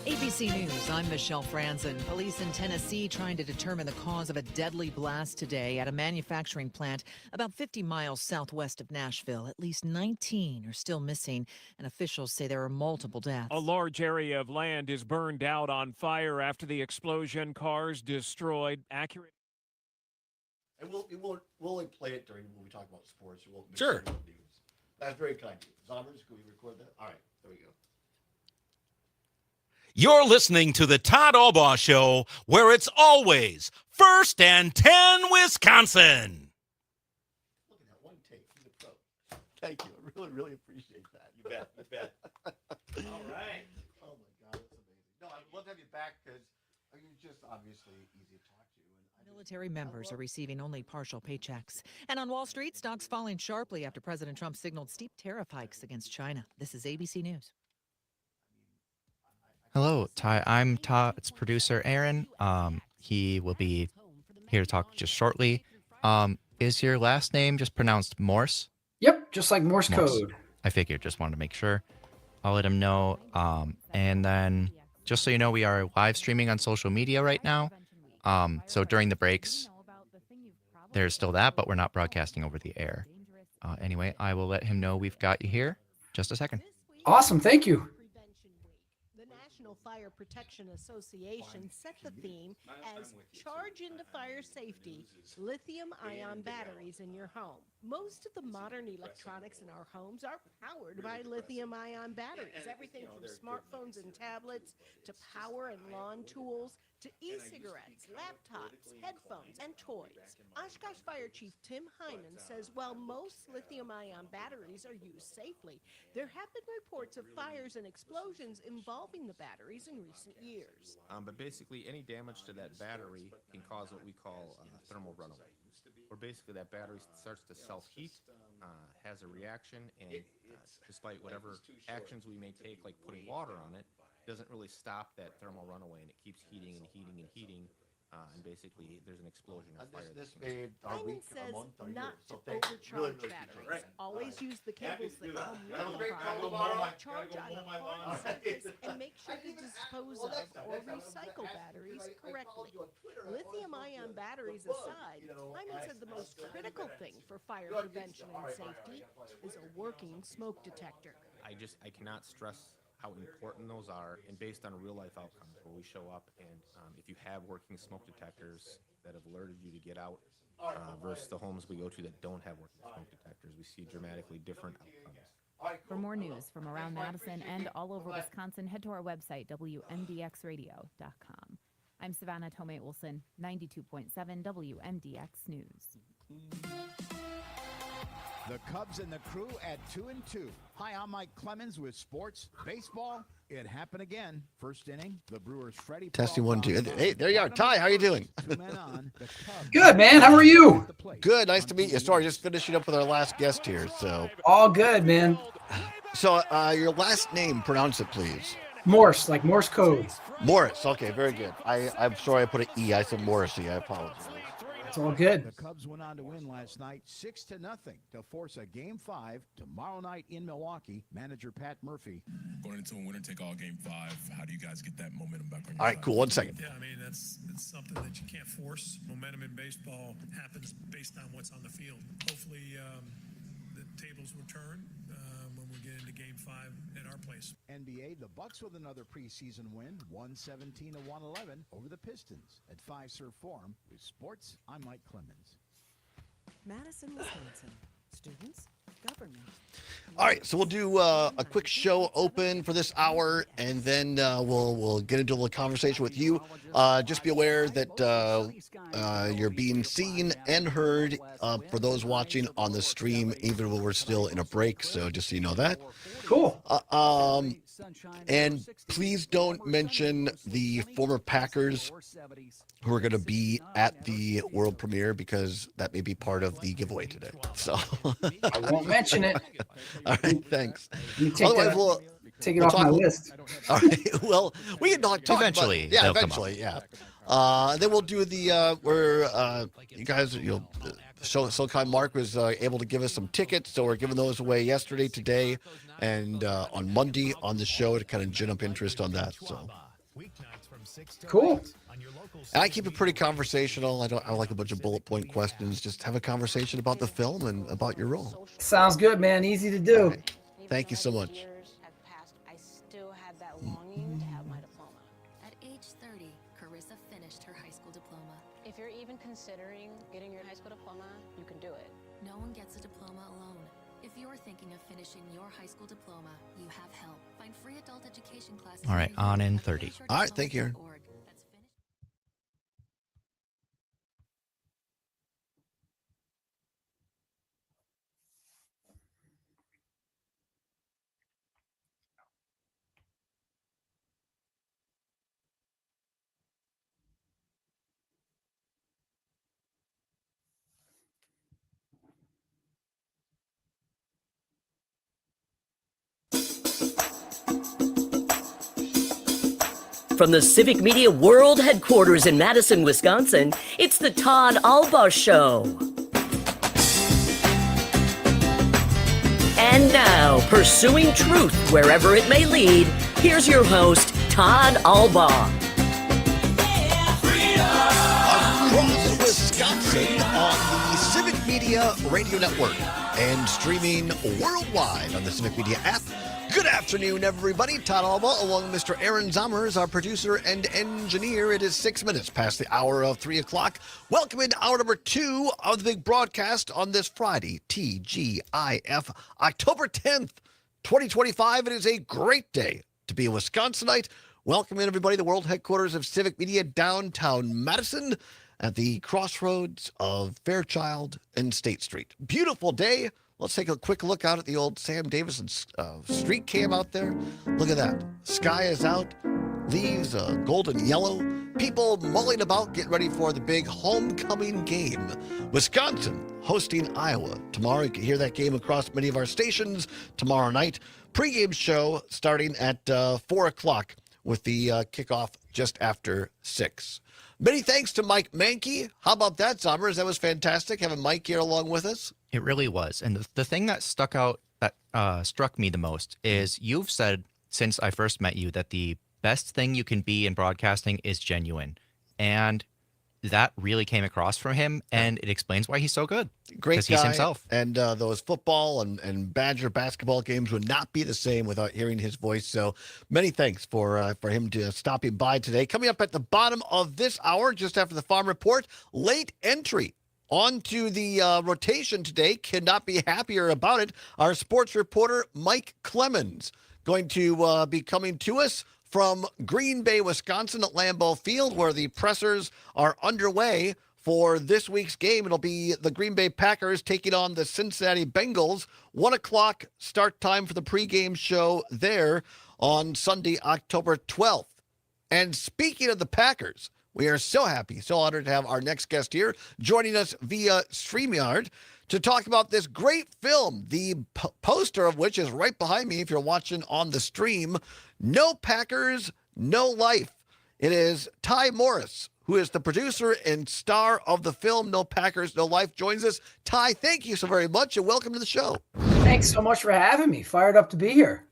ABC News, I'm Michelle Franzen. Police in Tennessee trying to determine the cause of a deadly blast today at a manufacturing plant about 50 miles southwest of Nashville. At least 19 are still missing, and officials say there are multiple deaths. A large area of land is burned out on fire after the explosion. Cars destroyed. Accurate. And we'll only play it during when we talk about sports. We won't Sure. News. That's very kind of you. Zombers, can we record that? All right, there we go. You're listening to the Todd Allbaugh Show, where it's always 1st and 10 Wisconsin. Look at that one take. He's a pro. Thank you. I really appreciate that. You bet. All right. Oh, my God. That's amazing. No, I'd love to have you back because you're just obviously easy to talk to. Military members are receiving only partial paychecks. And on Wall Street, stocks falling sharply after President Trump signaled steep tariff hikes against China. This is ABC News. Hello, Ty. I'm Todd's producer, Aaron. He will be here to talk just shortly. Is your last name just pronounced Morse? Yep, just like Morse code. I figured, just wanted to make sure. I'll let him know. And then, just so you know, we are live streaming on social media right now. So during the breaks, there's still that, but we're not broadcasting over the air. Anyway, I will let him know we've got you here. Just a second. Awesome, thank you. National Fire Protection Association set the theme as Charge into Fire Safety, lithium-ion batteries in your home. Most of the modern electronics in our homes are powered by lithium-ion batteries. Everything from smartphones and tablets to power and lawn tools to e-cigarettes, laptops, headphones, and toys. Oshkosh Fire Chief Tim Hyman says while most lithium-ion batteries are used safely, there have been reports of fires and explosions involving the batteries in recent years. But basically, any damage to that battery can cause what we call thermal runaway, where basically that battery starts to self-heat, has a reaction, and despite whatever actions we may take, like putting water on it, doesn't really stop that thermal runaway, and it keeps heating and heating and heating, and basically there's an explosion of fire. Hyman says not to overcharge batteries. Always use the cables that come with the product, charge on the surface, and make sure to dispose of or recycle batteries correctly. Lithium-ion batteries aside, Hyman said the most critical thing for fire prevention and safety is a working smoke detector. I cannot stress how important those are, and based on real life outcomes where we show up, and if you have working smoke detectors that have alerted you to get out versus the homes we go to that don't have working smoke detectors, we see dramatically different outcomes. For more news from around Madison and all over Wisconsin, head to our website, WMDXradio.com. I'm Savannah Tomei-Olson, 92.7 WMDX News. The Cubs and the Crew at 2-2. Hi, I'm Mike Clemens with sports baseball. It happened again. First inning, the Brewers' Freddie. Testing 1, 2. Hey, there you are. Ty, how are you doing? Good, man. How are you? Good. Nice to meet you. Sorry, just finishing up with our last guest here. So all good, man. So your last name, pronounce it, please. Morse, like Morse code. Morris. Okay, very good. I'm sorry I put an E. I said Morrissey. I apologize. It's all good. The Cubs went on to win last night 6-0 to force a Game 5 tomorrow night in Milwaukee. Manager Pat Murphy. Going into a winner-take-all Game 5, how do you guys get that momentum back on your All right, side? cool. 1 second. Yeah, I mean, it's something that you can't force. Momentum in baseball happens based on what's on the field. Hopefully, the tables will turn when we get into Game 5 at our place. NBA, the Bucks with another preseason win, 117-111 over the Pistons at Fiserv Forum. With sports, I'm Mike Clemens. Madison, Wisconsin. students, government. All right, so we'll do a quick show open for this hour, and then we'll get into a little conversation with you. Just be aware that you're being seen and heard for those watching on the stream, even when we're still in a break. So just so you know that. Cool. And please don't mention the former Packers who are going to be at the world premiere, because that may be part of the giveaway today. So I won't mention it. All right, thanks. You take it off my list. All right. Well, we can talk Eventually, about, they'll come up. eventually, yeah. Then we'll do the where you guys, so kind Mark was able to give us some tickets, so we're giving those away yesterday, today, and on Monday on the show to kind of gin up interest on that. So cool. And I keep it pretty conversational. I like a bunch of bullet point questions. Just have a conversation about the film and about your role. Sounds good, man. Easy to do. Right. Thank you so much. I still had that longing to have my diploma. At age 30, Carissa finished her high school diploma. If you're even considering getting your high school diploma, you can do it. No one gets a diploma alone. If you're thinking of finishing your high school diploma, you have help. Find free adult education classes. All right, on in 30. All right, thank you, Aaron. From the Civic Media World Headquarters in Madison, Wisconsin, it's the Todd Allbaugh Show. And now, pursuing truth wherever it may lead, here's your host, Todd Allbaugh. Across Wisconsin on the Civic Media Radio Network and streaming worldwide on the Civic Media app. Good afternoon, everybody. Todd Allbaugh, along with Mr. Aaron Zommers, our producer and engineer. It is 6 minutes past the hour of 3 o'clock. Welcome into hour number 2 of the big broadcast on this Friday, TGIF, October 10th, 2025. It is a great day to be a Wisconsinite. Welcome in, everybody, the world headquarters of Civic Media, downtown Madison, at the crossroads of Fairchild and State Street. Beautiful day. Let's take a quick look out at the old Sam Davison street cam out there. Look at that. Sky is out. Leaves golden yellow. People mulling about, getting ready for the big homecoming game. Wisconsin hosting Iowa. Tomorrow, you can hear that game across many of our stations. Tomorrow night, pregame show starting at 4 o'clock with the kickoff just after 6. Many thanks to Mike Mankey. How about that, Zommers? That was fantastic having Mike here along with us. It really was. And the thing that struck me the most is you've said since I first met you that the best thing you can be in broadcasting is genuine. And that really came across from him, and it explains why he's so good. Great guy. He's himself. And those football and Badger basketball games would not be the same without hearing his voice. So many thanks for him to stopping by today. Coming up at the bottom of this hour, just after the Farm Report, late entry onto the rotation today. Cannot be happier about it. Our sports reporter, Mike Clemens, going to be coming to us from Green Bay, Wisconsin at Lambeau Field, where the pressers are underway for this week's game. It'll be the Green Bay Packers taking on the Cincinnati Bengals. 1 o'clock start time for the pregame show there on Sunday, October 12th. And speaking of the Packers, we are so happy, so honored to have our next guest here joining us via StreamYard to talk about this great film, the poster of which is right behind me if you're watching on the stream. No Packers, No Life. It is Ty Morris, who is the producer and star of the film No Packers, No Life, joins us. Ty, thank you so very much, and welcome to the show. Thanks so much for having me. Fired up to be here.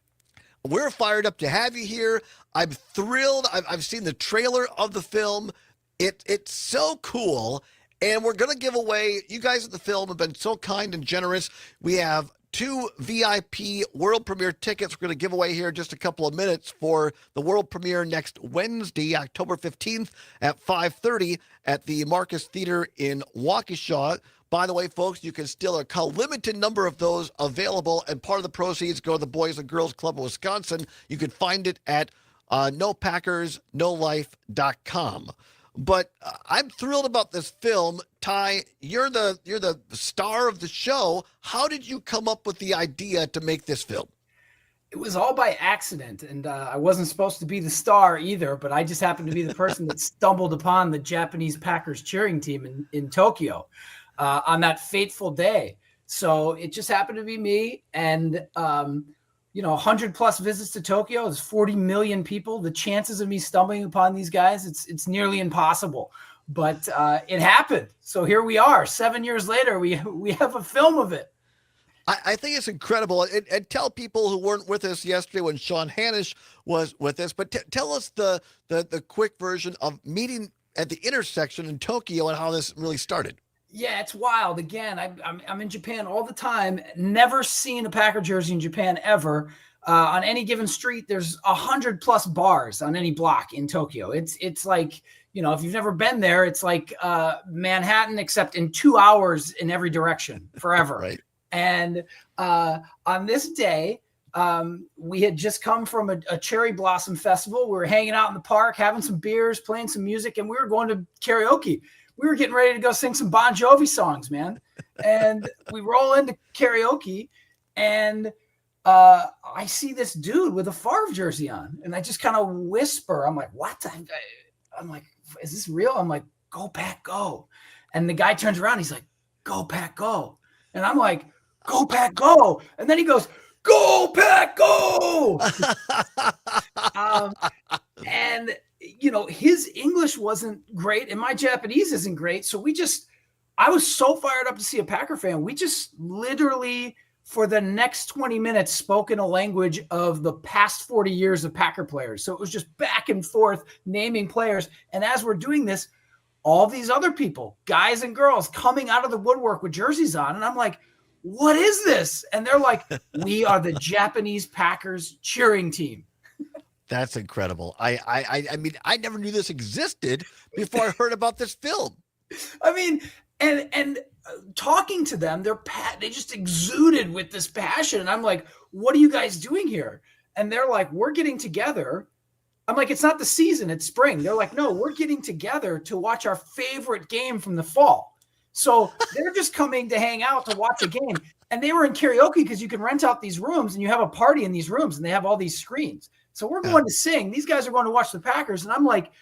We're fired up to have you here. I'm thrilled. I've seen the trailer of the film. It's so cool. And we're going to give away, you guys at the film have been so kind and generous. We have 2 VIP world premiere tickets we're going to give away here in just a couple of minutes for the world premiere next Wednesday, October 15th at 5:30 at the Marcus Theater in Waukesha. By the way, folks, you can still a limited number of those available, and part of the proceeds go to the Boys and Girls Club of Wisconsin. You can find it at nopackersnolife.com. But I'm thrilled about this film. Ty, you're the star of the show. How did you come up with the idea to make this film? It was all by accident, and I wasn't supposed to be the star either, but I just happened to be the person that stumbled upon the Japanese Packers cheering team in Tokyo on that fateful day. So it just happened to be me, and 100 plus visits to Tokyo. There's 40 million people. The chances of me stumbling upon these guys, it's nearly impossible. But it happened. So here we are. 7 years later, we have a film of it. I think it's incredible. And tell people who weren't with us yesterday when Sean Hannish was with us, but tell us the quick version of meeting at the intersection in Tokyo and how this really started. Yeah, it's wild. Again, I'm in Japan all the time. Never seen a Packer jersey in Japan ever. On any given street, there's 100 plus bars on any block in Tokyo. It's like, if you've never been there, it's like Manhattan, except in 2 hours in every direction forever. Right. And on this day, we had just come from a cherry blossom festival. We were hanging out in the park, having some beers, playing some music, and we were going to karaoke. We were getting ready to go sing some Bon Jovi songs, man. And we roll into karaoke, and I see this dude with a Favre jersey on, and I just kind of whisper. I'm like, what? I'm like, is this real? I'm like, go Pack, go. And the guy turns around. He's like, go Pack, go. And I'm like, go Pack, go. And then he goes, go Pack, go. And his English wasn't great and my Japanese isn't great. So I was so fired up to see a Packer fan. We just literally for the next 20 minutes spoke in a language of the past 40 years of Packer players. So it was just back and forth naming players. And as we're doing this, all these other people, guys and girls, coming out of the woodwork with jerseys on. And I'm like, what is this? And they're like, we are the Japanese Packers cheering team. That's incredible. I mean, I never knew this existed before I heard about this film. I mean, and talking to them, they just exuded with this passion. And I'm like, what are you guys doing here? And they're like, we're getting together. I'm like, it's not the season, it's spring. They're like, no, we're getting together to watch our favorite game from the fall. So they're just coming to hang out to watch a game. And they were in karaoke because you can rent out these rooms and you have a party in these rooms and they have all these screens. So we're going to sing. These guys are going to watch the Packers. And I'm like,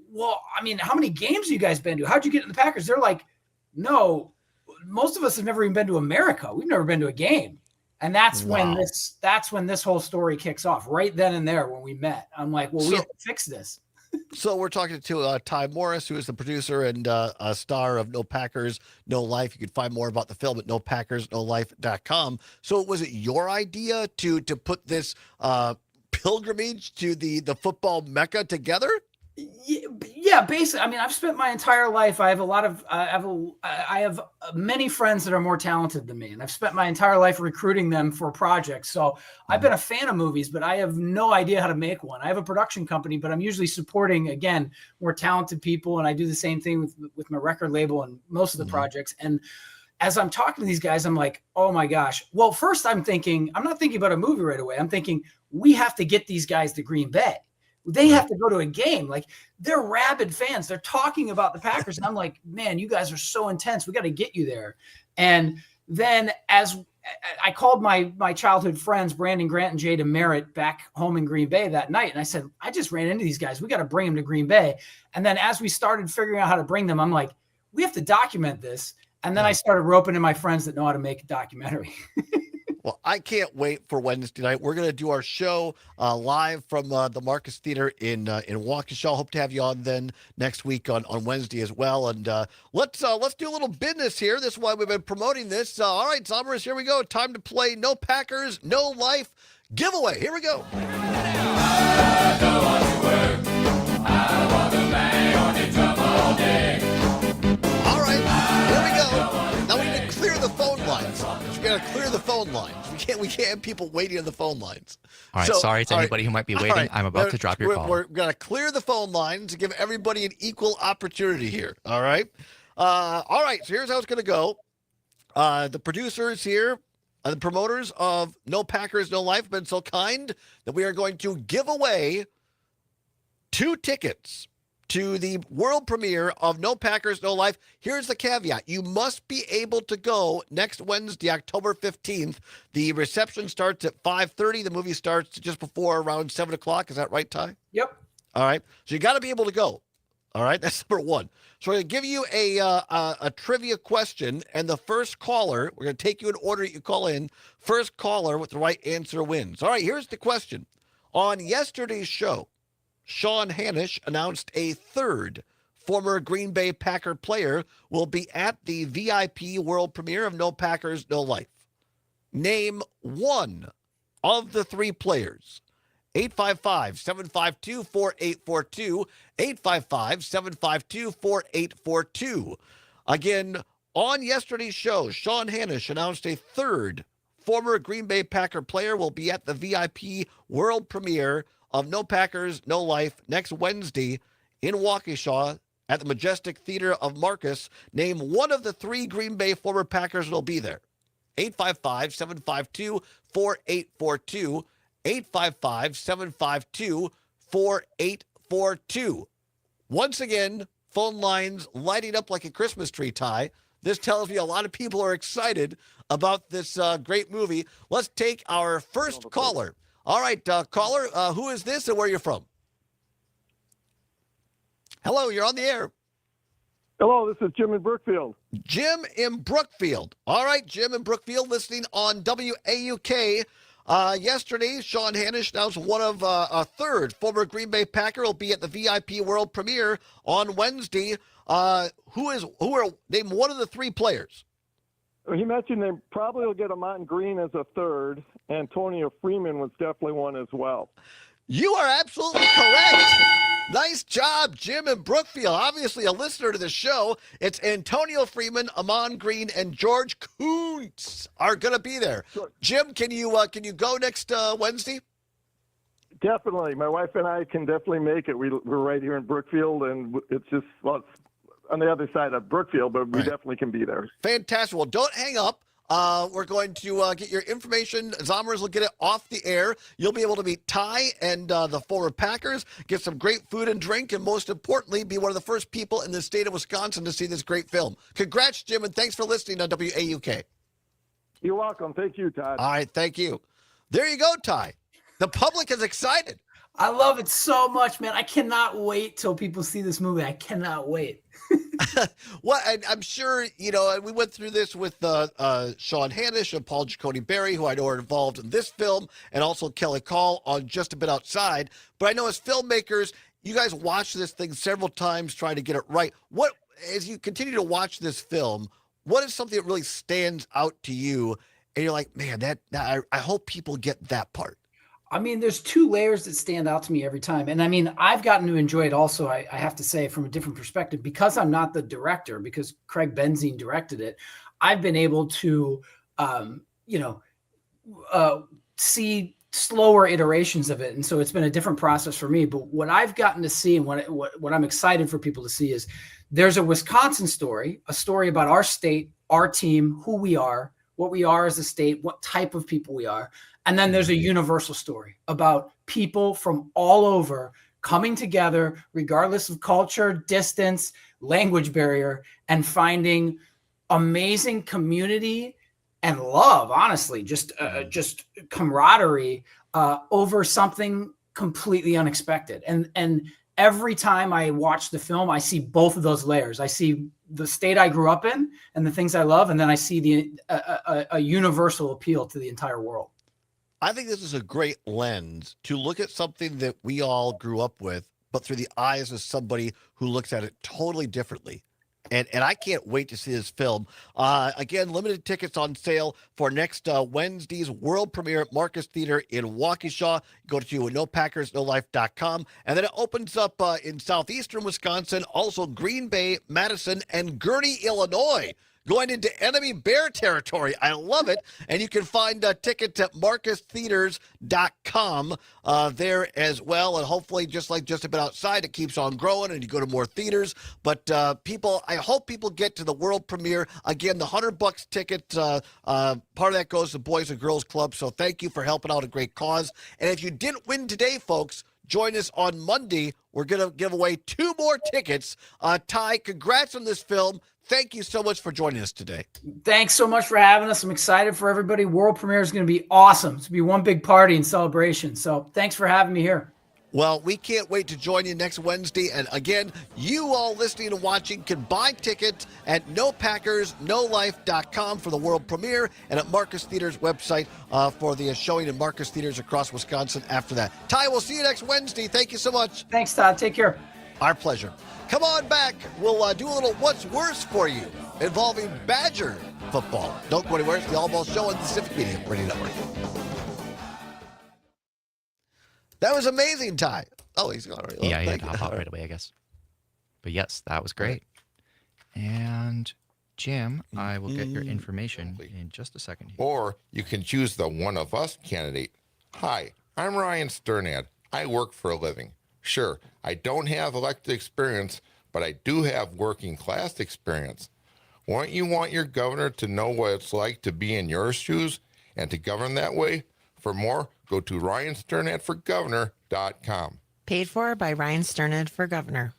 well, I mean, how many games have you guys been to? How'd you get in the Packers? They're like, no, most of us have never even been to America. We've never been to a game. And that's when this whole story kicks off, right then and there when we met. I'm like, well, we have to fix this. So we're talking to Ty Morris, who is the producer and a star of No Packers, No Life. You can find more about the film at nopackersnolife.com. So was it your idea to put this pilgrimage to the football mecca together? Yeah, basically. I mean, I've spent my entire life. I have many friends that are more talented than me, and I've spent my entire life recruiting them for projects. So I've been a fan of movies, but I have no idea how to make one. I have a production company, but I'm usually supporting, again, more talented people, and I do the same thing with my record label and most of the projects. And as I'm talking to these guys, I'm like, oh my gosh. Well, first I'm not thinking about a movie right away. I'm thinking we have to get these guys to Green Bay. They have to go to a game. Like, they're rabid fans. They're talking about the Packers. And I'm like, man, you guys are so intense. We got to get you there. And then as I called my childhood friends, Brandon Grant and Jay DeMerit, back home in Green Bay that night. And I said, I just ran into these guys. We got to bring them to Green Bay. And then as we started figuring out how to bring them, I'm like, we have to document this. And then I started roping in my friends that know how to make a documentary. Well, I can't wait for Wednesday night. We're going to do our show live from the Marcus Theater in Waukesha. Hope to have you on then next week on Wednesday as well. And let's do a little business here. This is why we've been promoting this. All right, Somers, here we go. Time to play No Packers, No Life giveaway. Here we go. All right, here we go. Now we need to clear the phone lines. We got to clear the phone lines. We can't have people waiting on the phone lines. All right, sorry to anybody who might be waiting. I'm about to drop your call. We're going to clear the phone lines to give everybody an equal opportunity here. All right. All right, so here's how it's going to go. The producers here, the promoters of No Packers, No Life, have been so kind that we are going to give away 2 tickets to the world premiere of No Packers, No Life. Here's the caveat. You must be able to go next Wednesday, October 15th. The reception starts at 5:30. The movie starts just before around 7 o'clock. Is that right, Ty? Yep. All right. So you got to be able to go. All right. That's number one. So we're going to give you a trivia question, and the first caller, we're going to take you in order that you call in. First caller with the right answer wins. All right. Here's the question. On yesterday's show, Sean Hanish announced a third former Green Bay Packer player will be at the VIP world premiere of No Packers, No Life. Name one of the 3 players. 855-752-4842, 855-752-4842. Again, on yesterday's show, Sean Hanish announced a third former Green Bay Packer player will be at the VIP world premiere of No Packers, No Life next Wednesday in Waukesha at the Majestic Theater of Marcus. Name one of the 3 Green Bay former Packers that will be there. 855-752-4842, 855-752-4842. Once again, phone lines lighting up like a Christmas tree, Ty. This tells me a lot of people are excited about this great movie. Let's take our first caller. All right, caller, who is this and where are you from? Hello, you're on the air. Hello, this is Jim in Brookfield. Jim in Brookfield. All right, Jim in Brookfield, listening on WAUK. Yesterday, Sean Hanish announced one of a third former Green Bay Packer will be at the VIP world premiere on Wednesday. Name one of the 3 players. He mentioned they probably will get Amon Green as a third. Antonio Freeman was definitely one as well. You are absolutely correct. Nice job, Jim in Brookfield. Obviously a listener to the show. It's Antonio Freeman, Amon Green, and George Kuntz are going to be there. Sure. Jim, can you go next Wednesday? Definitely. My wife and I can definitely make it. We're right here in Brookfield, and it's just, well, it's on the other side of Brookfield, but we definitely can be there. Fantastic. Well, don't hang up. We're going to get your information. Zommers will get it off the air. You'll be able to meet Ty and the former Packers, get some great food and drink, and most importantly, be one of the first people in the state of Wisconsin to see this great film. Congrats, Jim, and thanks for listening on WAUK. You're welcome. Thank you, Todd. All right, thank you. There you go, Ty. The public is excited. I love it so much, man. I cannot wait till people see this movie. I cannot wait. Well, I'm sure, we went through this with Sean Hanish and Paul Giacone Berry, who I know are involved in this film, and also Kelly Call on Just a Bit Outside. But I know as filmmakers, you guys watch this thing several times trying to get it right. What, as you continue to watch this film, what is something that really stands out to you? And you're like, man, I hope people get that part. I mean, there's 2 layers that stand out to me every time. And I mean, I've gotten to enjoy it also, I have to say, from a different perspective, because I'm not the director, because Craig Benzine directed it. I've been able to, see slower iterations of it. And so it's been a different process for me. But what I've gotten to see and what I'm excited for people to see is there's a Wisconsin story, a story about our state, our team, who we are, what we are as a state, what type of people we are. And then there's a universal story about people from all over coming together, regardless of culture, distance, language barrier, and finding amazing community and love, honestly, just camaraderie over something completely unexpected. And every time I watch the film, I see both of those layers. I see the state I grew up in and the things I love, and then I see a universal appeal to the entire world. I think this is a great lens to look at something that we all grew up with, but through the eyes of somebody who looks at it totally differently. And I can't wait to see this film. Again, limited tickets on sale for next Wednesday's world premiere at Marcus Theater in Waukesha. Go to NoPackersNoLife.com. And then it opens up in southeastern Wisconsin, also Green Bay, Madison, and Gurnee, Illinois. going into enemy bear territory. I love it. And you can find tickets at marcustheaters.com there as well. And hopefully, just a bit outside, it keeps on growing and you go to more theaters. But I hope people get to the world premiere. Again, the $100 ticket, part of that goes to Boys and Girls Club. So thank you for helping out a great cause. And if you didn't win today, folks, join us on Monday. We're going to give away 2 more tickets. Ty, congrats on this film. Thank you so much for joining us today. Thanks so much for having us. I'm excited for everybody. World premiere is going to be awesome. It's going to be one big party and celebration. So thanks for having me here. Well, we can't wait to join you next Wednesday. And again, you all listening and watching can buy tickets at NoPackersNoLife.com for the world premiere and at Marcus Theater's website for the showing in Marcus Theaters across Wisconsin after that. Ty, we'll see you next Wednesday. Thank you so much. Thanks, Todd. Take care. Our pleasure. Come on back. We'll do a little What's Worse for You involving Badger football. Don't go anywhere. It's the Allbaugh Show on the Civic Media Radio Network. That was amazing, Ty. Oh, he's gone already. Yeah, he had to hop out right away, I guess. But yes, that was great. And Jim, I will get your information in just a second here. Or you can choose the One of Us candidate. Hi, I'm Ryan Sternad. I work for a living. Sure, I don't have elected experience, but I do have working class experience. Wouldn't you want your governor to know what it's like to be in your shoes and to govern that way? For more, go to ryansternadforgovernor.com. Paid for by Ryan Sternad for Governor.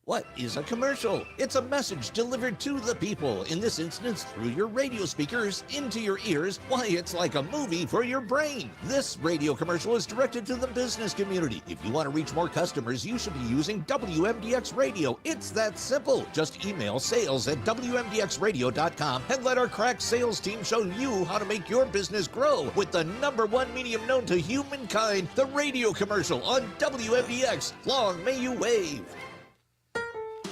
What is a commercial? It's a message delivered to the people, in this instance through your radio speakers, into your ears. Why, it's like a movie for your brain. This radio commercial is directed to the business community. If you want to reach more customers, you should be using WMDX Radio. It's that simple. Just email sales@WMDXradio.com and let our crack sales team show you how to make your business grow with the #1 medium known to humankind, the radio commercial on WMDX. Long may you wave.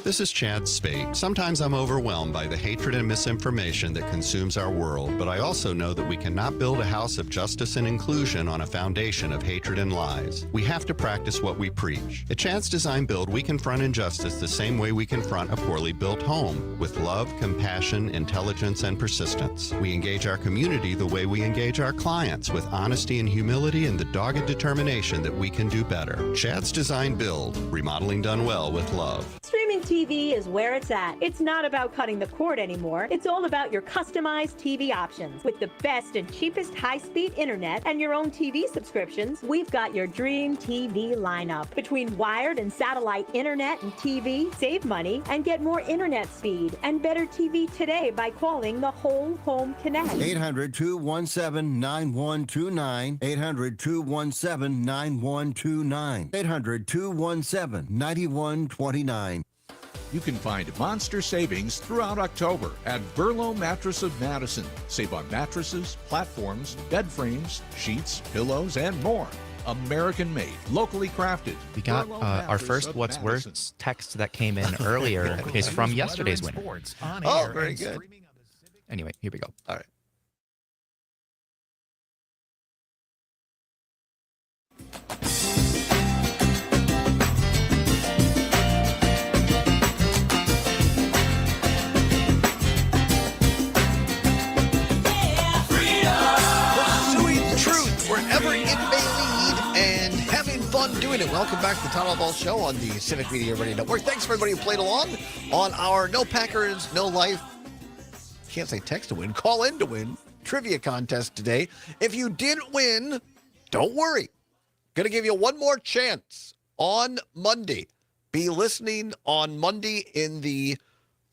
This is Chad Spate. Sometimes I'm overwhelmed by the hatred and misinformation that consumes our world, but I also know that we cannot build a house of justice and inclusion on a foundation of hatred and lies. We have to practice what we preach. At Chad's Design Build, we confront injustice the same way we confront a poorly built home, with love, compassion, intelligence, and persistence. We engage our community the way we engage our clients, with honesty and humility and the dogged determination that we can do better. Chad's Design Build, remodeling done well with love. Streaming TV is where it's at. It's not about cutting the cord anymore. It's all about your customized TV options. With the best and cheapest high-speed internet and your own TV subscriptions, we've got your dream TV lineup. Between wired and satellite internet and TV, save money and get more internet speed and better TV today by calling the Whole Home Connect. 800-217-9129. 800-217-9129. 800-217-9129. You can find monster savings throughout October at Burlow Mattress of Madison. Save on mattresses, platforms, bed frames, sheets, pillows, and more. American made, locally crafted. We got our first What's Worse text that came in earlier is from yesterday's winner. Oh, very good. Anyway, here we go. All right. Wherever it may lead and having fun doing it. Welcome back to the Todd Allbaugh Show on the Civic Media Radio Network. Thanks for everybody who played along on our No Packers, No Life, can't say text to win, call in to win trivia contest today. If you didn't win, don't worry. Going to give you one more chance on Monday. Be listening on Monday in the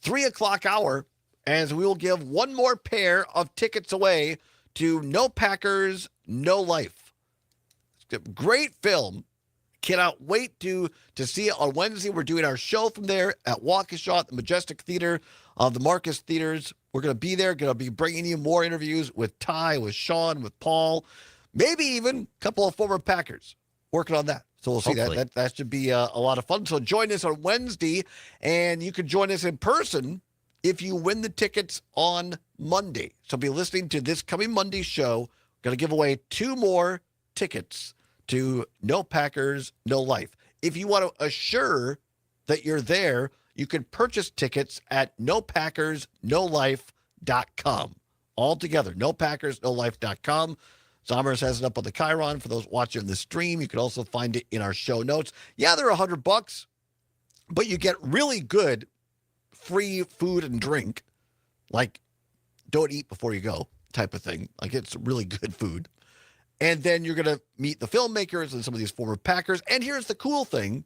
3 o'clock hour as we will give one more pair of tickets away to No Packers, No Life. It's a great film. Cannot wait to see it on Wednesday. We're doing our show from there at Waukesha, the Majestic Theater of the Marcus Theaters. We're going to be there. Going to be bringing you more interviews with Ty, with Sean, with Paul, maybe even a couple of former Packers working on that. So we'll see that. That should be a lot of fun. So join us on Wednesday, and you can join us in person if you win the tickets on Monday. So be listening to this coming Monday show. Going to give away 2 more tickets to No Packers, No Life. If you want to assure that you're there, you can purchase tickets at nopackersnolife.com. All together, nopackersnolife.com. Zombers has it up on the Chiron for those watching the stream. You can also find it in our show notes. Yeah, they're $100, but you get really good free food and drink, like don't eat before you go type of thing. Like it's really good food. And then you're going to meet the filmmakers and some of these former Packers. And here's the cool thing.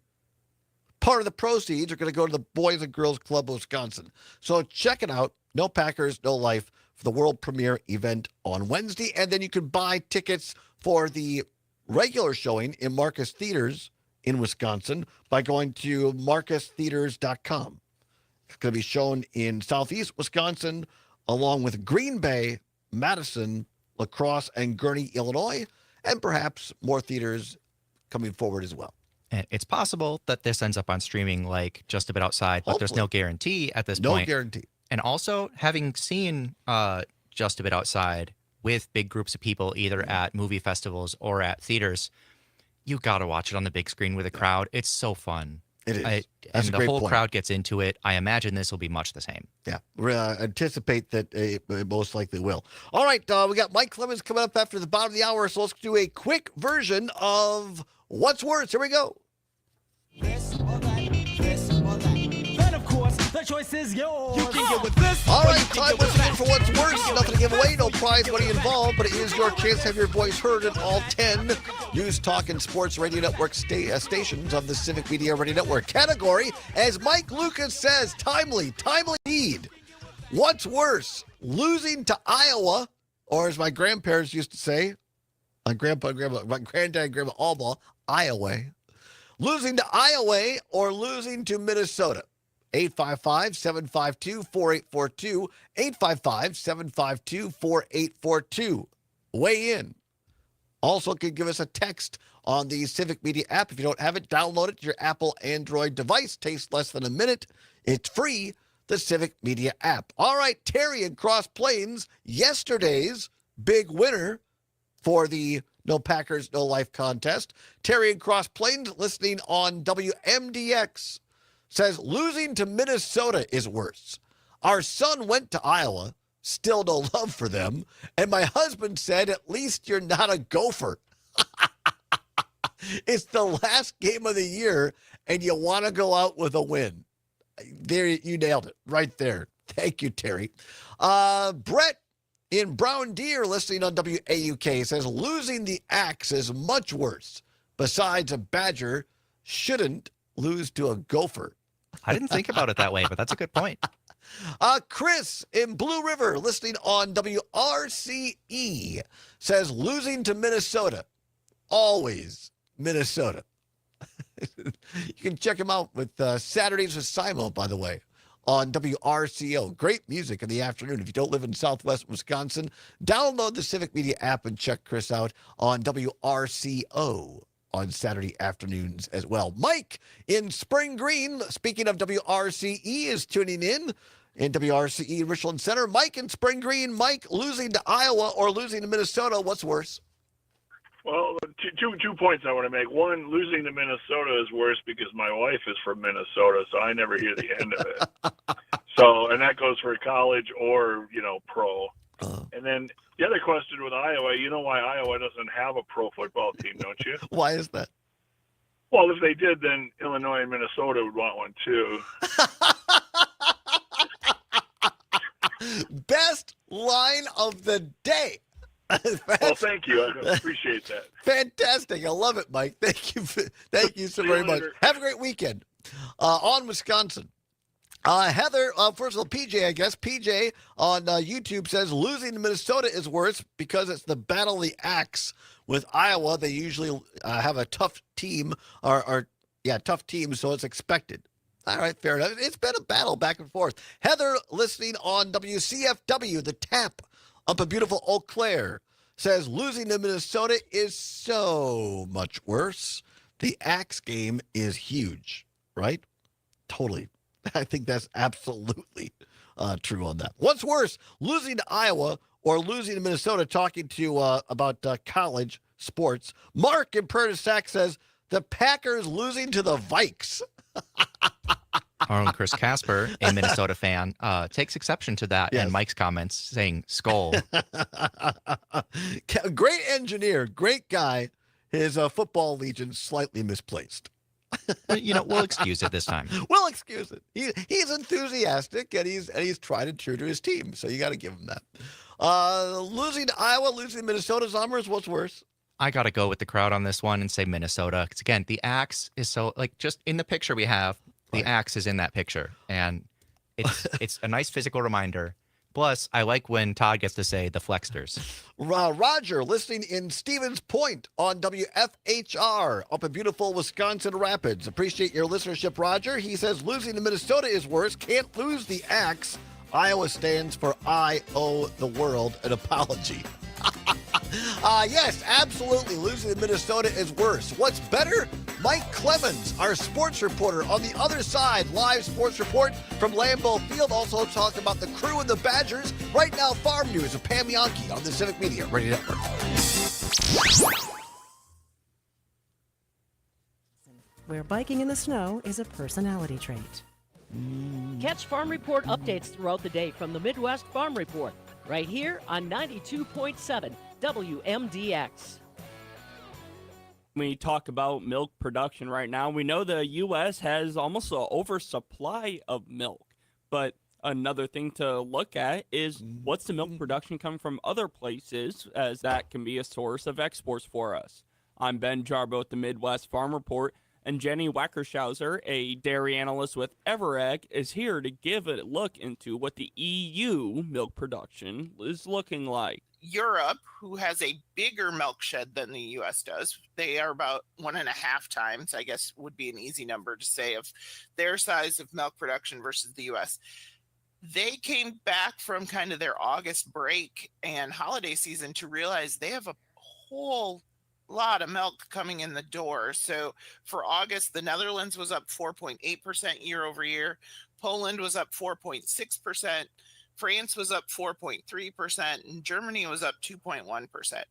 Part of the proceeds are going to go to the Boys and Girls Club of Wisconsin. So check it out. No Packers, No Life for the world premiere event on Wednesday. And then you can buy tickets for the regular showing in Marcus Theaters in Wisconsin by going to marcustheaters.com. It's going to be shown in Southeast Wisconsin along with Green Bay, Madison, La Crosse, and Gurnee, Illinois, and perhaps more theaters coming forward as well. And it's possible that this ends up on streaming like Just a Bit Outside, but there's no guarantee at this point. No guarantee. And also, having seen Just a Bit Outside with big groups of people, either at movie festivals or at theaters, you got to watch it on the big screen with a crowd. It's so fun. It is. And the whole crowd gets into it. I imagine this will be much the same. Yeah, we anticipate that it most likely will. All right, we got Mike Clemens coming up after the bottom of the hour, so let's do a quick version of What's Worse. Here we go. This or that, this or that. Then, of course, the choice is yours. You can get with this. All right, time once again for What's Worse. Nothing to give away, no prize money involved, but it is your chance to have your voice heard in all 10 News, Talk, and Sports Radio Network stations of the Civic Media Radio Network. Category, as Mike Lucas says, timely need. What's worse, losing to Iowa, or as my grandparents used to say, my granddad and grandma Allbaugh, Iowa. Losing to Iowa or losing to Minnesota? 855-752-4842. 855-752-4842. Weigh in. Also can give us a text on the Civic Media app. If you don't have it, download it to your Apple Android device. Takes less than a minute. It's free, the Civic Media app. All right, Terry in Cross Plains, yesterday's big winner for the No Packers, No Life contest. Terry in Cross Plains, listening on WMDX, says losing to Minnesota is worse. Our son went to Iowa, still no love for them, and my husband said, at least you're not a Gopher. It's the last game of the year, and you want to go out with a win. There, you nailed it right there. Thank you, Terry. Brett in Brown Deer, listening on WAUK, says losing the axe is much worse. Besides, a badger shouldn't lose to a gopher. I didn't think about it that way, but that's a good point. Chris in Blue River, listening on WRCE, says losing to Minnesota. Always Minnesota. You can check him out with Saturdays with Simo, by the way, on WRCO. Great music in the afternoon. If you don't live in Southwest Wisconsin, download the Civic Media app and check Chris out on WRCO on Saturday afternoons as well. Mike in Spring Green, speaking of WRCE, is tuning in WRCE Richland Center. Mike in Spring Green. Mike, losing to Iowa or losing to Minnesota, what's worse? Well, two points I want to make. One, losing to Minnesota is worse because my wife is from Minnesota, so I never hear the end of it. So, and that goes for college or, pro. And then the other question with Iowa, you know why Iowa doesn't have a pro football team, don't you? Why is that? Well, if they did, then Illinois and Minnesota would want one too. Best line of the day. Well, thank you. I appreciate that. Fantastic. I love it, Mike. Thank you so very much. Have a great weekend. On Wisconsin. Heather, first of all, PJ, I guess. PJ on YouTube says losing to Minnesota is worse because it's the battle of the axe. With Iowa, they usually have a tough team, tough team, so it's expected. All right, fair enough. It's been a battle back and forth. Heather, listening on WCFW, the Tap, up in beautiful Eau Claire, says losing to Minnesota is so much worse. The axe game is huge, right? Totally. I think that's absolutely true on that. What's worse, losing to Iowa or losing to Minnesota? Talking to about college sports. Mark in Prairie du Sac says the Packers losing to the Vikes. Our own Chris Casper, a Minnesota fan, takes exception to that and Mike's comments saying skull. Great engineer, great guy. His football allegiance slightly misplaced. But, we'll excuse it this time. We'll excuse it. He's enthusiastic and he's tried and true to his team, so you got to give him that. Losing to Iowa, losing to Minnesota, Zombers, what's worse? I got to go with the crowd on this one and say Minnesota. Because, again, the axe is so, just in the picture we have, the axe is in that picture. And it's a nice physical reminder. Plus, I like when Todd gets to say the Flexters. Roger, listening in Stevens Point on WFHR up in beautiful Wisconsin Rapids. Appreciate your listenership, Roger. He says losing to Minnesota is worse. Can't lose the axe. Iowa stands for I owe the world an apology. Yes, absolutely. Losing to Minnesota is worse. What's better? Mike Clemens, our sports reporter on the other side, live sports report from Lambeau Field. Also talking about the Crew and the Badgers. Right now, Farm News with Pam Yankee on the Civic Media Radio Network. Where biking in the snow is a personality trait. Catch Farm Report updates throughout the day from the Midwest Farm Report, right here on 92.7 WMDX. We talk about milk production right now. We know the U.S. has almost an oversupply of milk, but another thing to look at is what's the milk production come from other places, as that can be a source of exports for us. I'm Ben Jarbo at the Midwest Farm Report, and Jenny Wackershauser, a dairy analyst with Everegg, is here to give a look into what the EU milk production is looking like. Europe, who has a bigger milk shed than the U.S. does, they are about 1.5 times, I guess would be an easy number to say, of their size of milk production versus the U.S. They came back from kind of their August break and holiday season to realize they have a whole lot of milk coming in the door. So for August, the Netherlands was up 4.8% year over year. Poland was up 4.6%. France was up 4.3%, and Germany was up 2.1%.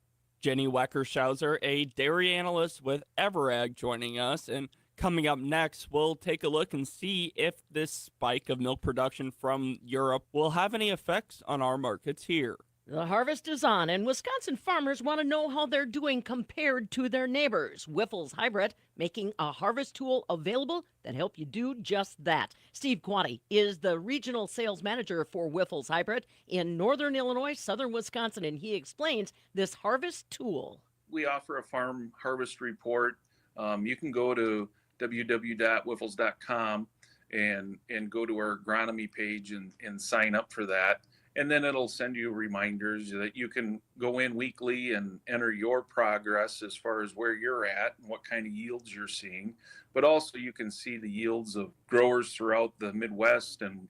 Jenny Wackershauser, a dairy analyst with Everegg, joining us. And coming up next, we'll take a look and see if this spike of milk production from Europe will have any effects on our markets here. The harvest is on, and Wisconsin farmers want to know how they're doing compared to their neighbors. Wiffles Hybrid making a harvest tool available that help you do just that. Steve Quanti is the regional sales manager for Wiffles Hybrid in northern Illinois, southern Wisconsin, and he explains this harvest tool. We offer a farm harvest report. You can go to www.wiffles.com and go to our agronomy page and sign up for that. And then it'll send you reminders that you can go in weekly and enter your progress as far as where you're at and what kind of yields you're seeing. But also you can see the yields of growers throughout the Midwest and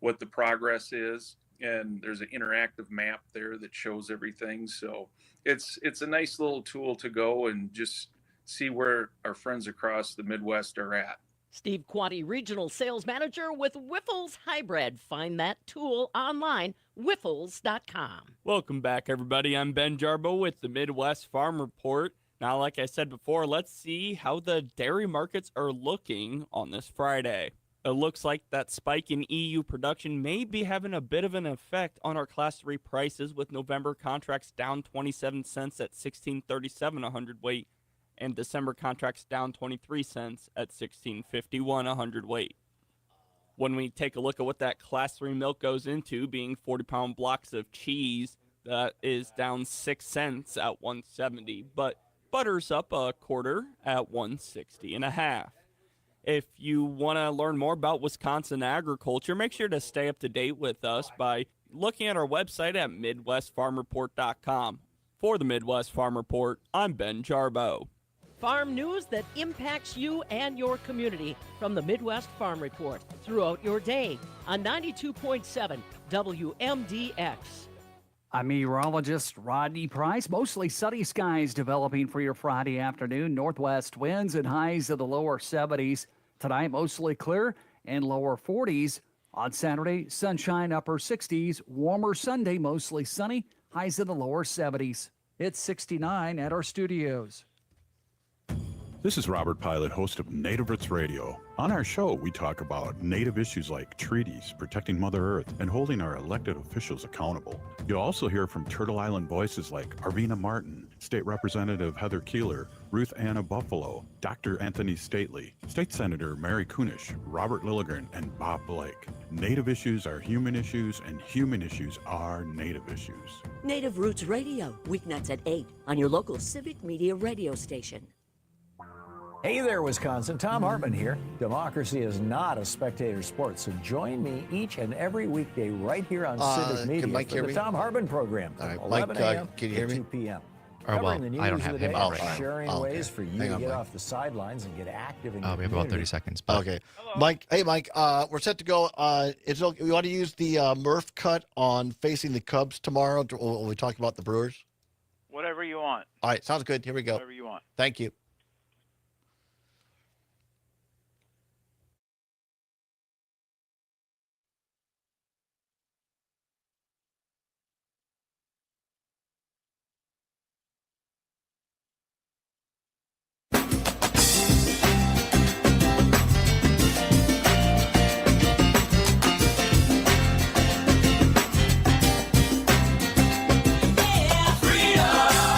what the progress is. And there's an interactive map there that shows everything. So it's a nice little tool to go and just see where our friends across the Midwest are at. Steve Quanti, Regional Sales Manager with Wiffles Hybrid. Find that tool online, wiffles.com. Welcome back, everybody. I'm Ben Jarbo with the Midwest Farm Report. Now, like I said before, let's see how the dairy markets are looking on this Friday. It looks like that spike in EU production may be having a bit of an effect on our Class 3 prices, with November contracts down 27 cents at $16.37 a hundredweight. And December contracts down 23 cents at $16.51 a hundredweight. When we take a look at what that Class 3 milk goes into, being 40-pound blocks of cheese, that is down 6 cents at $1.70, but butter's up a quarter at $1.60.5. If you want to learn more about Wisconsin agriculture, make sure to stay up to date with us by looking at our website at MidwestFarmReport.com. For the Midwest Farm Report, I'm Ben Jarbo. Farm news that impacts you and your community from the Midwest Farm Report throughout your day on 92.7 WMDX. I'm meteorologist Rodney Price. Mostly sunny skies developing for your Friday afternoon. Northwest winds and highs of the lower 70s. Tonight, mostly clear and lower 40s. On Saturday, sunshine, upper 60s. Warmer Sunday, mostly sunny. Highs in the lower 70s. It's 69 at our studios. This is Robert Pilot, host of Native Roots Radio. On our show, we talk about Native issues like treaties, protecting Mother Earth, and holding our elected officials accountable. You'll also hear from Turtle Island voices like Arvina Martin, State Representative Heather Keeler, Ruth Anna Buffalo, Dr. Anthony Stately, State Senator Mary Kunish, Robert Lilligren, and Bob Blake. Native issues are human issues, and human issues are Native issues. Native Roots Radio, weeknights at 8 on your local civic media radio station. Hey there, Wisconsin. Tom Hartman here. Democracy is not a spectator sport, so join me each and every weekday right here on Civic Media Mike for hear the me? Tom Hartman program, All right, 11 Mike, a.m. can you to hear me? 2 p.m. Or, well, Covering the I don't news have of the him day, on right now. sharing Okay. ways for you Hang to on, get Mike. off the sidelines and get active in We your have about 30 community. seconds. But Okay. Mike, hey, Mike, we're set to go. We want to use the Murph cut on facing the Cubs tomorrow when we talk about the Brewers? Whatever you want. All right, sounds good. Here we go. Whatever you want. Thank you.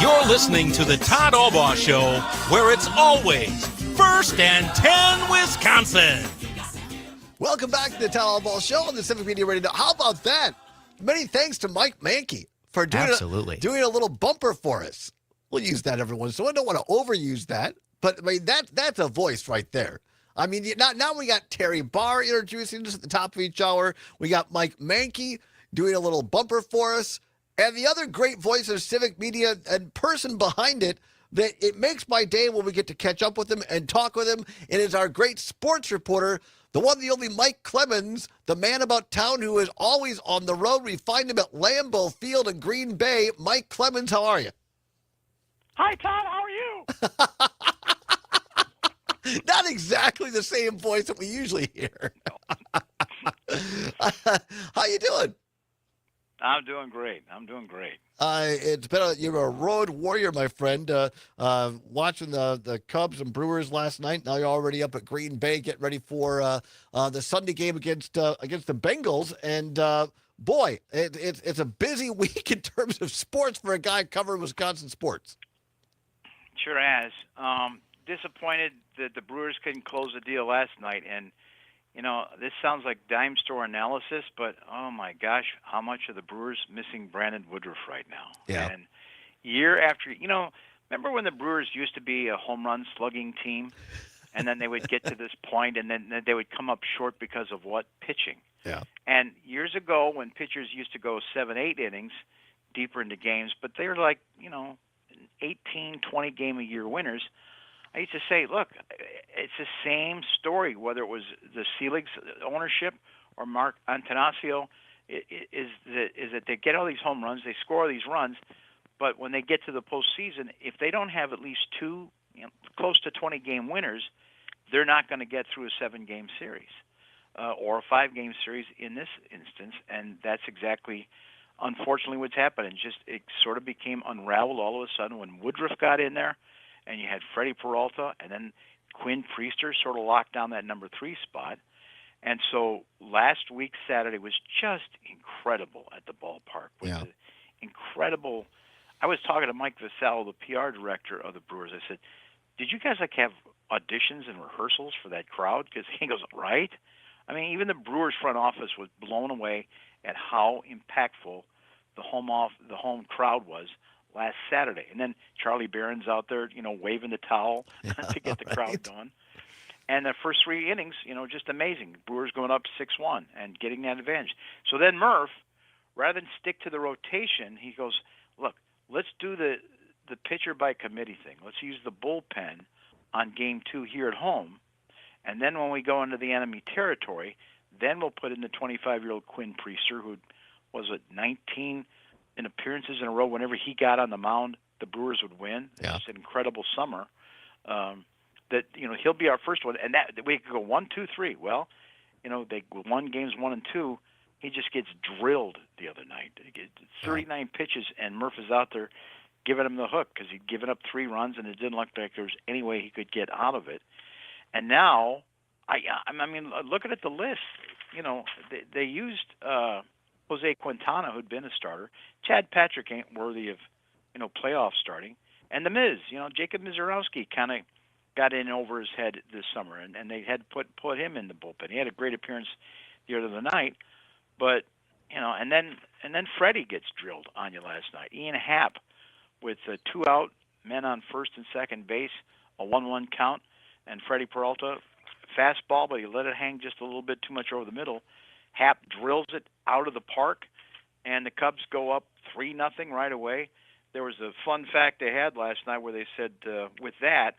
You're listening to the Todd Allbaugh Show, where it's always first and 10 Wisconsin. Welcome back to the Todd Allbaugh Show on the Civic Media Radio. How about that? Many thanks to Mike Mankey for doing a little bumper for us. We'll use that every once in a while. I don't want to overuse that, but I mean that's a voice right there. I mean, now we got Terry Barr introducing us at the top of each hour. We got Mike Mankey doing a little bumper for us. And the other great voice of Civic Media and person behind it, that it makes my day when we get to catch up with him and talk with him. It is our great sports reporter, the one, the only Mike Clemens, the man about town who is always on the road. We find him at Lambeau Field in Green Bay. Mike Clemens, how are you? Hi, Todd. How are you? Not exactly the same voice that we usually hear. How you doing? I'm doing great. It's been you're a road warrior, my friend. Watching the Cubs and Brewers last night. Now you're already up at Green Bay, getting ready for the Sunday game against the Bengals. And boy, it's a busy week in terms of sports for a guy covering Wisconsin sports. Sure has. Disappointed that the Brewers couldn't close the deal last night. And, you know, this sounds like dime store analysis, but, oh, my gosh, how much are the Brewers missing Brandon Woodruff right now? Yeah. And year after, you know, remember when the Brewers used to be a home run slugging team? And then they would get to this point, and then they would come up short because of what? Pitching. Yeah. And years ago, when pitchers used to go 7-8 innings deeper into games, but they were like, you know, 18, 20 game a year winners, I used to say, look, it's the same story, whether it was the Selig's ownership or Mark Antanasio, is that they get all these home runs, they score all these runs, but when they get to the postseason, if they don't have at least two, you know, close to 20-game winners, they're not going to get through a 7-game series or a 5-game series in this instance, and that's exactly, unfortunately, what's happened. And just it sort of became unraveled all of a sudden when Woodruff got in there, and you had Freddie Peralta, and then Quinn Priester sort of locked down that number 3 spot. And so last week, Saturday, was just incredible at the ballpark. Yeah. Incredible. I was talking to Mike Vasallo, the PR director of the Brewers. I said, did you guys have auditions and rehearsals for that crowd? Because he goes, right? I mean, even the Brewers front office was blown away at how impactful the home crowd was last Saturday. And then Charlie Barron's out there, you know, waving the towel to get the crowd going. And the first 3 innings, you know, just amazing. Brewers going up 6-1 and getting that advantage. So then Murph, rather than stick to the rotation, he goes, look, let's do the pitcher by committee thing. Let's use the bullpen on game 2 here at home. And then when we go into the enemy territory, then we'll put in the 25-year-old Quinn Priester, who was at 19 in appearances in a row. Whenever he got on the mound, the Brewers would win. Yeah. It's an incredible summer. That, you know, he'll be our first one, and that we could go 1, 2, 3. Well, you know, they won games 1 and 2. He just gets drilled the other night. He gets 39 pitches, and Murph is out there given him the hook because he'd given up 3 runs and it didn't look like there was any way he could get out of it. And now, I mean, looking at the list, you know, they used Jose Quintana, who'd been a starter. Chad Patrick ain't worthy of, you know, playoff starting. And the Miz, you know, Jacob Mizorowski kind of got in over his head this summer, and they had to put him in the bullpen. He had a great appearance the other night, but you know, and then Freddie gets drilled on you last night. Ian Happ with 2 out, men on first and second base, a 1-1 count, and Freddie Peralta, fastball, but he let it hang just a little bit too much over the middle. Happ drills it out of the park, and the Cubs go up 3-0 right away. There was a fun fact they had last night where they said with that,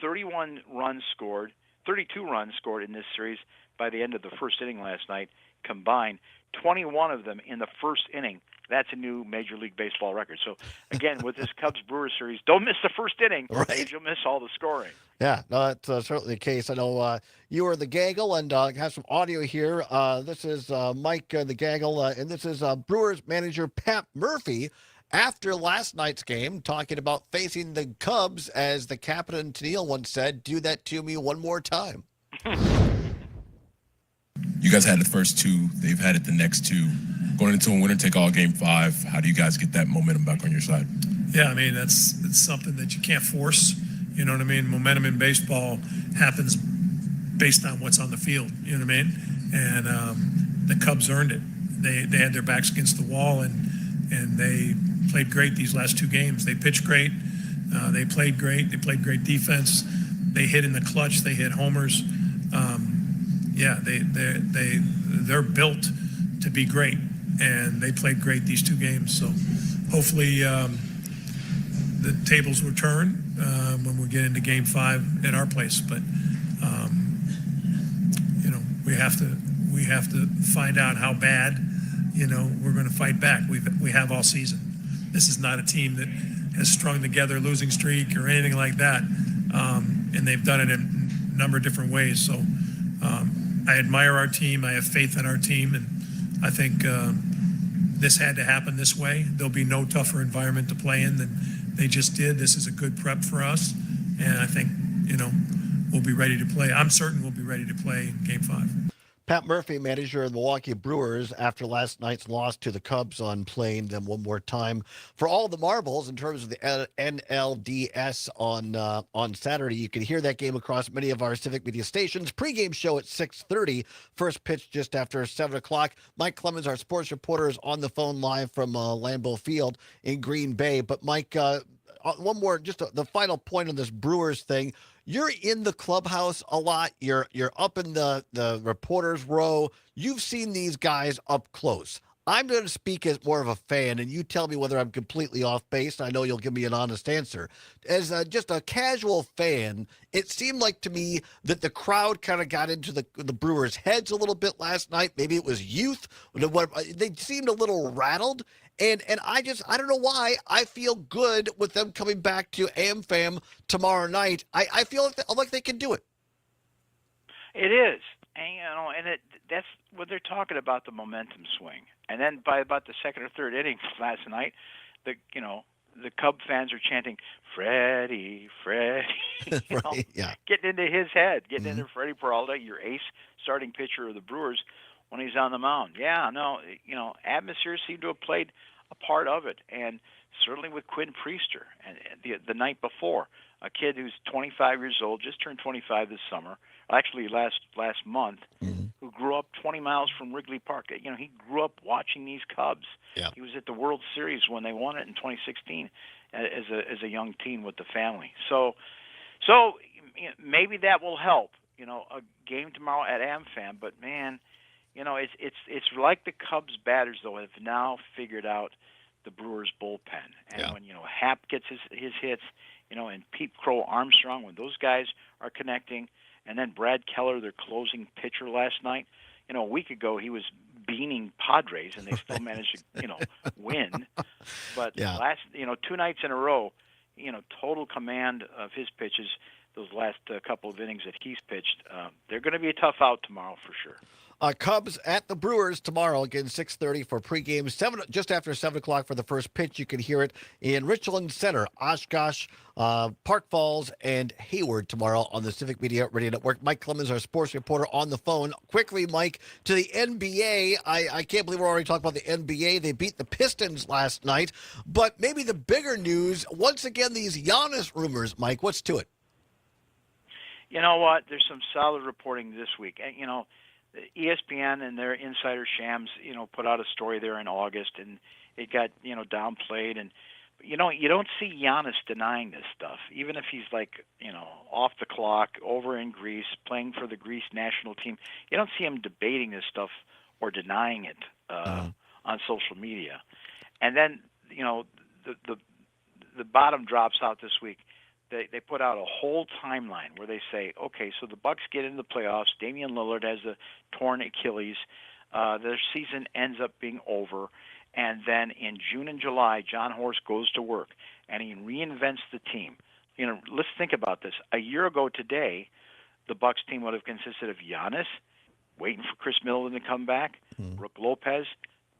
32 runs scored in this series by the end of the first inning last night combined, 21 of them in the first inning. That's a new Major League Baseball record. So, again, with this Cubs-Brewers series, don't miss the first inning because you'll miss all the scoring. Yeah, no, that's certainly the case. I know you are the Gaggle and have some audio here. This is Mike the Gaggle, and this is Brewers manager Pat Murphy after last night's game, talking about facing the Cubs, as the Captain Tennille once said, "Do that to me one more time." You guys had the first 2. They've had it the next 2. Going into a winner-take-all Game 5, how do you guys get that momentum back on your side? Yeah, I mean, it's something that you can't force. You know what I mean? Momentum in baseball happens based on what's on the field. You know what I mean? And the Cubs earned it. They had their backs against the wall, and they played great these last 2 games. They pitched great. They played great. They played great defense. They hit in the clutch. They hit homers. Yeah, they're built to be great, and they played great these 2 games. So hopefully the tables will turn when we get into Game 5 at our place. But you know, we have to find out how bad, you know, we're going to fight back. We have all season. This is not a team that has strung together a losing streak or anything like that, and they've done it in a number of different ways. So I admire our team. I have faith in our team, and I think this had to happen this way. There'll be no tougher environment to play in than they just did. This is a good prep for us, and I think, you know, we'll be ready to play. I'm certain we'll be ready to play in Game 5. Pat Murphy, manager of the Milwaukee Brewers, after last night's loss to the Cubs, on playing them one more time for all the marbles in terms of the NLDS on Saturday. You can hear that game across many of our Civic Media stations. Pre-game show at 6:30. First pitch just after 7 o'clock. Mike Clemens, our sports reporter, is on the phone live from Lambeau Field in Green Bay. But Mike, one more, just the final point on this Brewers thing. You're in the clubhouse a lot. You're up in the reporters row. You've seen these guys up close. I'm going to speak as more of a fan, and you tell me whether I'm completely off base. I know you'll give me an honest answer. As just a casual fan, it seemed like to me that the crowd kind of got into the Brewers' heads a little bit last night. Maybe it was youth. They seemed a little rattled. And I don't know why. I feel good with them coming back to AmFam tomorrow night. I feel like they can do it. It is. And, you know, and that's what they're talking about, the momentum swing. And then by about the second or third inning last night, the Cub fans are chanting, "Freddie, Freddie," right, yeah, getting into his head, getting into Freddie Peralta, your ace starting pitcher of the Brewers, when he's on the mound. Yeah, no, you know, atmosphere seemed to have played a part of it, and certainly with Quinn Priester, and the night before, a kid who's 25 years old, just turned 25 this summer, actually last month, who grew up 20 miles from Wrigley Park. You know, he grew up watching these Cubs. Yeah. He was at the World Series when they won it in 2016 as a young teen with the family. So you know, maybe that will help. You know, a game tomorrow at AmFam, but man, you know, it's like the Cubs batters though have now figured out the Brewers bullpen, and when, you know, Happ gets his hits, you know, and Pete Crow Armstrong, when those guys are connecting, and then Brad Keller, their closing pitcher last night. You know, a week ago he was beaning Padres, and they still managed to, you know, win. But 2 nights in a row, you know, total command of his pitches. those last couple of innings that he's pitched. They're going to be a tough out tomorrow for sure. Cubs at the Brewers tomorrow, again, 6:30 for pregame, just after 7 o'clock for the first pitch. You can hear it in Richland Center, Oshkosh, Park Falls, and Hayward tomorrow on the Civic Media Radio Network. Mike Clemens, our sports reporter, on the phone. Quickly, Mike, to the NBA. I can't believe we're already talking about the NBA. They beat the Pistons last night. But maybe the bigger news, once again, these Giannis rumors. Mike, what's to it? You know what? There's some solid reporting this week. And, ESPN and their insider Shams, put out a story there in August, and it got, downplayed. And, you don't see Giannis denying this stuff, even if he's off the clock, over in Greece, playing for the Greece national team. You don't see him debating this stuff or denying it on social media. And then, the bottom drops out this week. They put out a whole timeline where they say, okay, so the Bucks get into the playoffs. Damian Lillard has a torn Achilles. Their season ends up being over. And then in June and July, John Horst goes to work, and he reinvents the team. Let's think about this. A year ago today, the Bucks team would have consisted of Giannis, waiting for Chris Middleton to come back, Brook Lopez.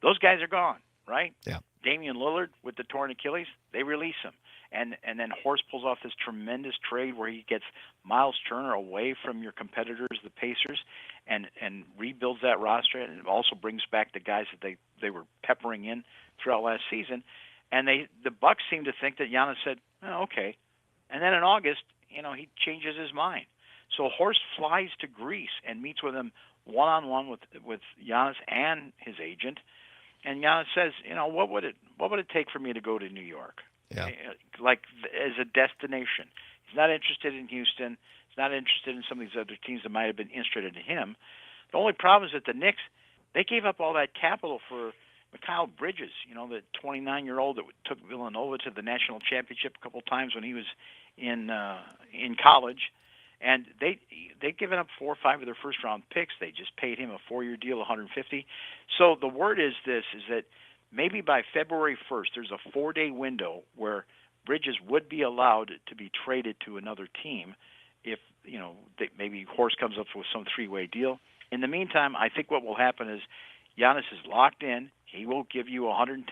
Those guys are gone, right? Yeah. Damian Lillard with the torn Achilles, they release him. And then Horst pulls off this tremendous trade where he gets Miles Turner away from your competitors, the Pacers, and rebuilds that roster, and it also brings back the guys that they were peppering in throughout last season. And the Bucks seem to think that Giannis said, oh, okay. And then in August, he changes his mind. So Horst flies to Greece and meets with him one-on-one with Giannis and his agent. And Giannis says, what would it take for me to go to New York? Yeah. As a destination. He's not interested in Houston. He's not interested in some of these other teams that might have been interested in him. The only problem is that the Knicks, they gave up all that capital for Mikal Bridges, the 29-year-old that took Villanova to the national championship a couple times when he was in college. And they've given up 4 or 5 of their first-round picks. They just paid him a 4-year deal, $150. So the word is that maybe by February 1st, there's a 4-day window where Bridges would be allowed to be traded to another team if, maybe Horst comes up with some 3-way deal. In the meantime, I think what will happen is Giannis is locked in. He will give you 110%.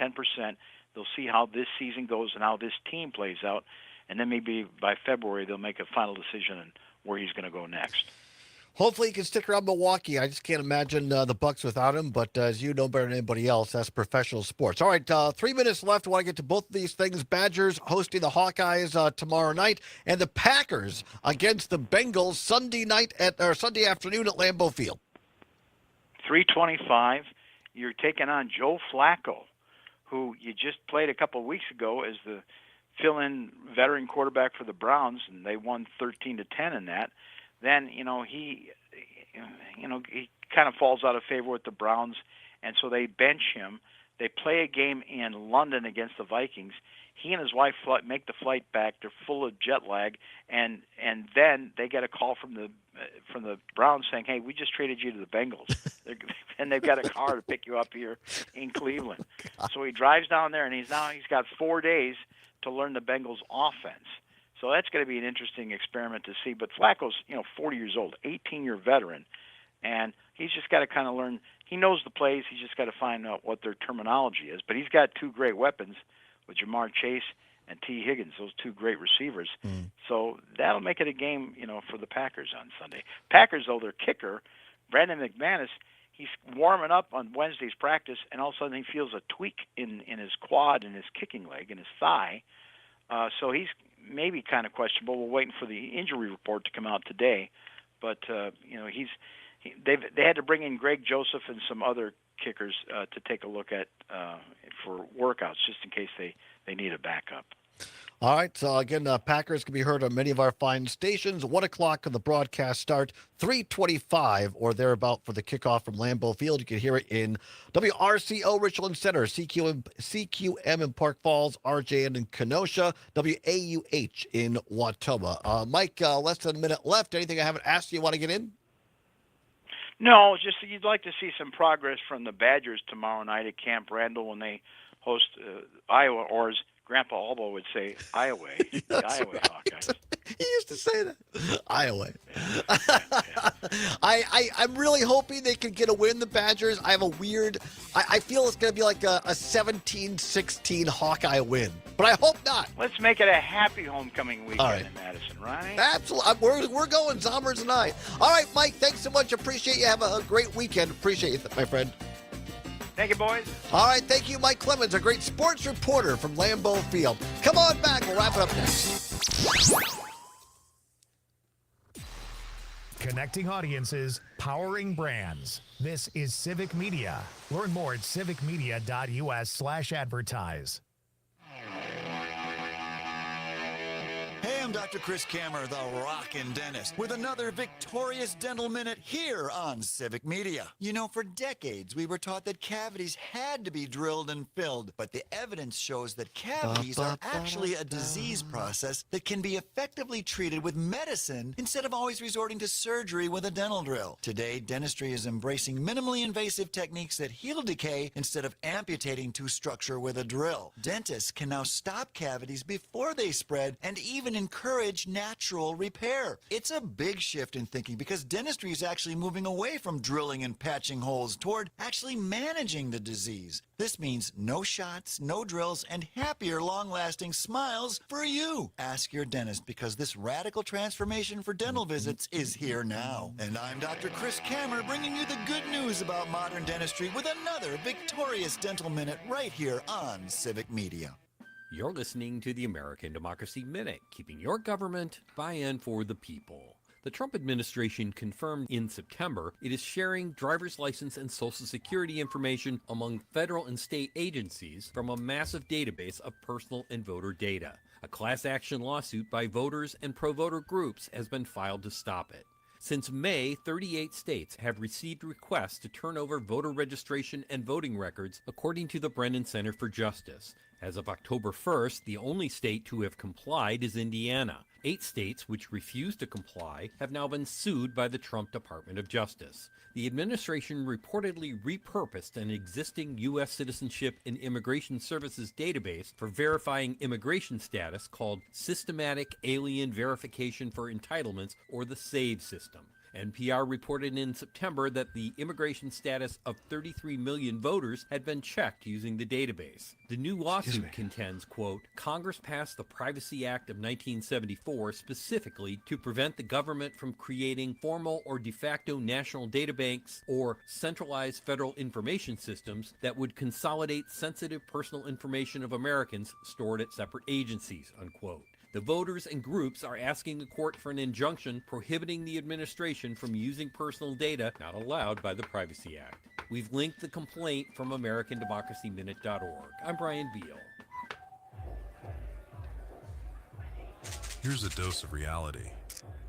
They'll see how this season goes and how this team plays out. And then maybe by February, they'll make a final decision on where he's going to go next. Hopefully he can stick around Milwaukee. I just can't imagine the Bucks without him, but as you know better than anybody else, that's professional sports. All right, 3 minutes left. I want to get to both of these things. Badgers hosting the Hawkeyes tomorrow night, and the Packers against the Bengals Sunday afternoon at Lambeau Field. 3:25. You're taking on Joe Flacco, who you just played a couple of weeks ago as the fill-in veteran quarterback for the Browns, and they won 13-10 in that. Then, he kind of falls out of favor with the Browns, and so they bench him. They play a game in London against the Vikings. He and his wife make the flight back. They're full of jet lag, and then they get a call from the Browns saying, "Hey, we just traded you to the Bengals," and they've got a car to pick you up here in Cleveland. So he drives down there, and he's got 4 days to learn the Bengals offense. So that's going to be an interesting experiment to see. But Flacco's, 40 years old, 18-year veteran, and he's just got to kind of learn. He knows the plays. He's just got to find out what their terminology is. But he's got 2 great weapons with Jamar Chase and T. Higgins, those 2 great receivers. So that'll make it a game, for the Packers on Sunday. Packers, though, their kicker, Brandon McManus, he's warming up on Wednesday's practice, and all of a sudden he feels a tweak in his quad, in his kicking leg, in his thigh. So he's maybe kind of questionable. We're waiting for the injury report to come out today, but they had to bring in Greg Joseph and some other kickers to take a look at for workouts, just in case they need a backup. All right, so again, Packers can be heard on many of our fine stations. 1 o'clock on the broadcast start, 3:25 or thereabout for the kickoff from Lambeau Field. You can hear it in WRCO Richland Center, CQM in Park Falls, RJN in Kenosha, WAUH in Watauga. Mike, less than a minute left. Anything I haven't asked you want to get in? No, just you'd like to see some progress from the Badgers tomorrow night at Camp Randall when they host Iowa, or as Grandpa Allbaugh would say, Iowa, the Iowa Hawkeyes. He used to say that. Iowa. I'm really hoping they can get a win, the Badgers. I have a weird, I feel it's going to be like a 17-16 Hawkeye win, but I hope not. Let's make it a happy homecoming weekend All right. in Madison, right? Absolutely. We're going, Zombers and I. All right, Mike, thanks so much. Appreciate you. Have a great weekend. Appreciate you, my friend. Thank you, boys. All right, thank you, Mike Clemens, a great sports reporter from Lambeau Field. Come on back. We'll wrap it up next. Connecting audiences, powering brands. This is Civic Media. Learn more at civicmedia.us/advertise. Hey, I'm Dr. Chris Kammer, the Rockin' Dentist, with another victorious dental minute here on Civic Media. You know, for decades, we were taught that cavities had to be drilled and filled, but the evidence shows that cavities are actually a disease process that can be effectively treated with medicine instead of always resorting to surgery with a dental drill. Today, dentistry is embracing minimally invasive techniques that heal decay instead of amputating tooth structure with a drill. Dentists can now stop cavities before they spread and even encourage natural repair. It's a big shift in thinking because dentistry is actually moving away from drilling and patching holes toward actually managing the disease. This means no shots, no drills, and happier, long-lasting smiles for you. Ask your dentist because this radical transformation for dental visits is here now. And I'm Dr. Chris Kammer bringing you the good news about modern dentistry with another victorious dental minute right here on Civic Media. You're listening to the American Democracy Minute, keeping your government by and for the people. The Trump administration confirmed in September it is sharing driver's license and Social Security information among federal and state agencies from a massive database of personal and voter data. A class action lawsuit by voters and pro-voter groups has been filed to stop it. Since May, 38 states have received requests to turn over voter registration and voting records, according to the Brennan Center for Justice. As of October 1st, the only state to have complied is Indiana. 8 states which refused to comply have now been sued by the Trump Department of Justice. The administration reportedly repurposed an existing U.S. Citizenship and Immigration Services database for verifying immigration status called Systematic Alien Verification for Entitlements, or the SAVE system. NPR reported in September that the immigration status of 33 million voters had been checked using the database. The new lawsuit contends, quote, Congress passed the Privacy Act of 1974 specifically to prevent the government from creating formal or de facto national databanks or centralized federal information systems that would consolidate sensitive personal information of Americans stored at separate agencies, unquote. The voters and groups are asking the court for an injunction prohibiting the administration from using personal data not allowed by the Privacy Act. We've linked the complaint from AmericanDemocracyMinute.org. I'm Brian Beal. Here's a dose of reality.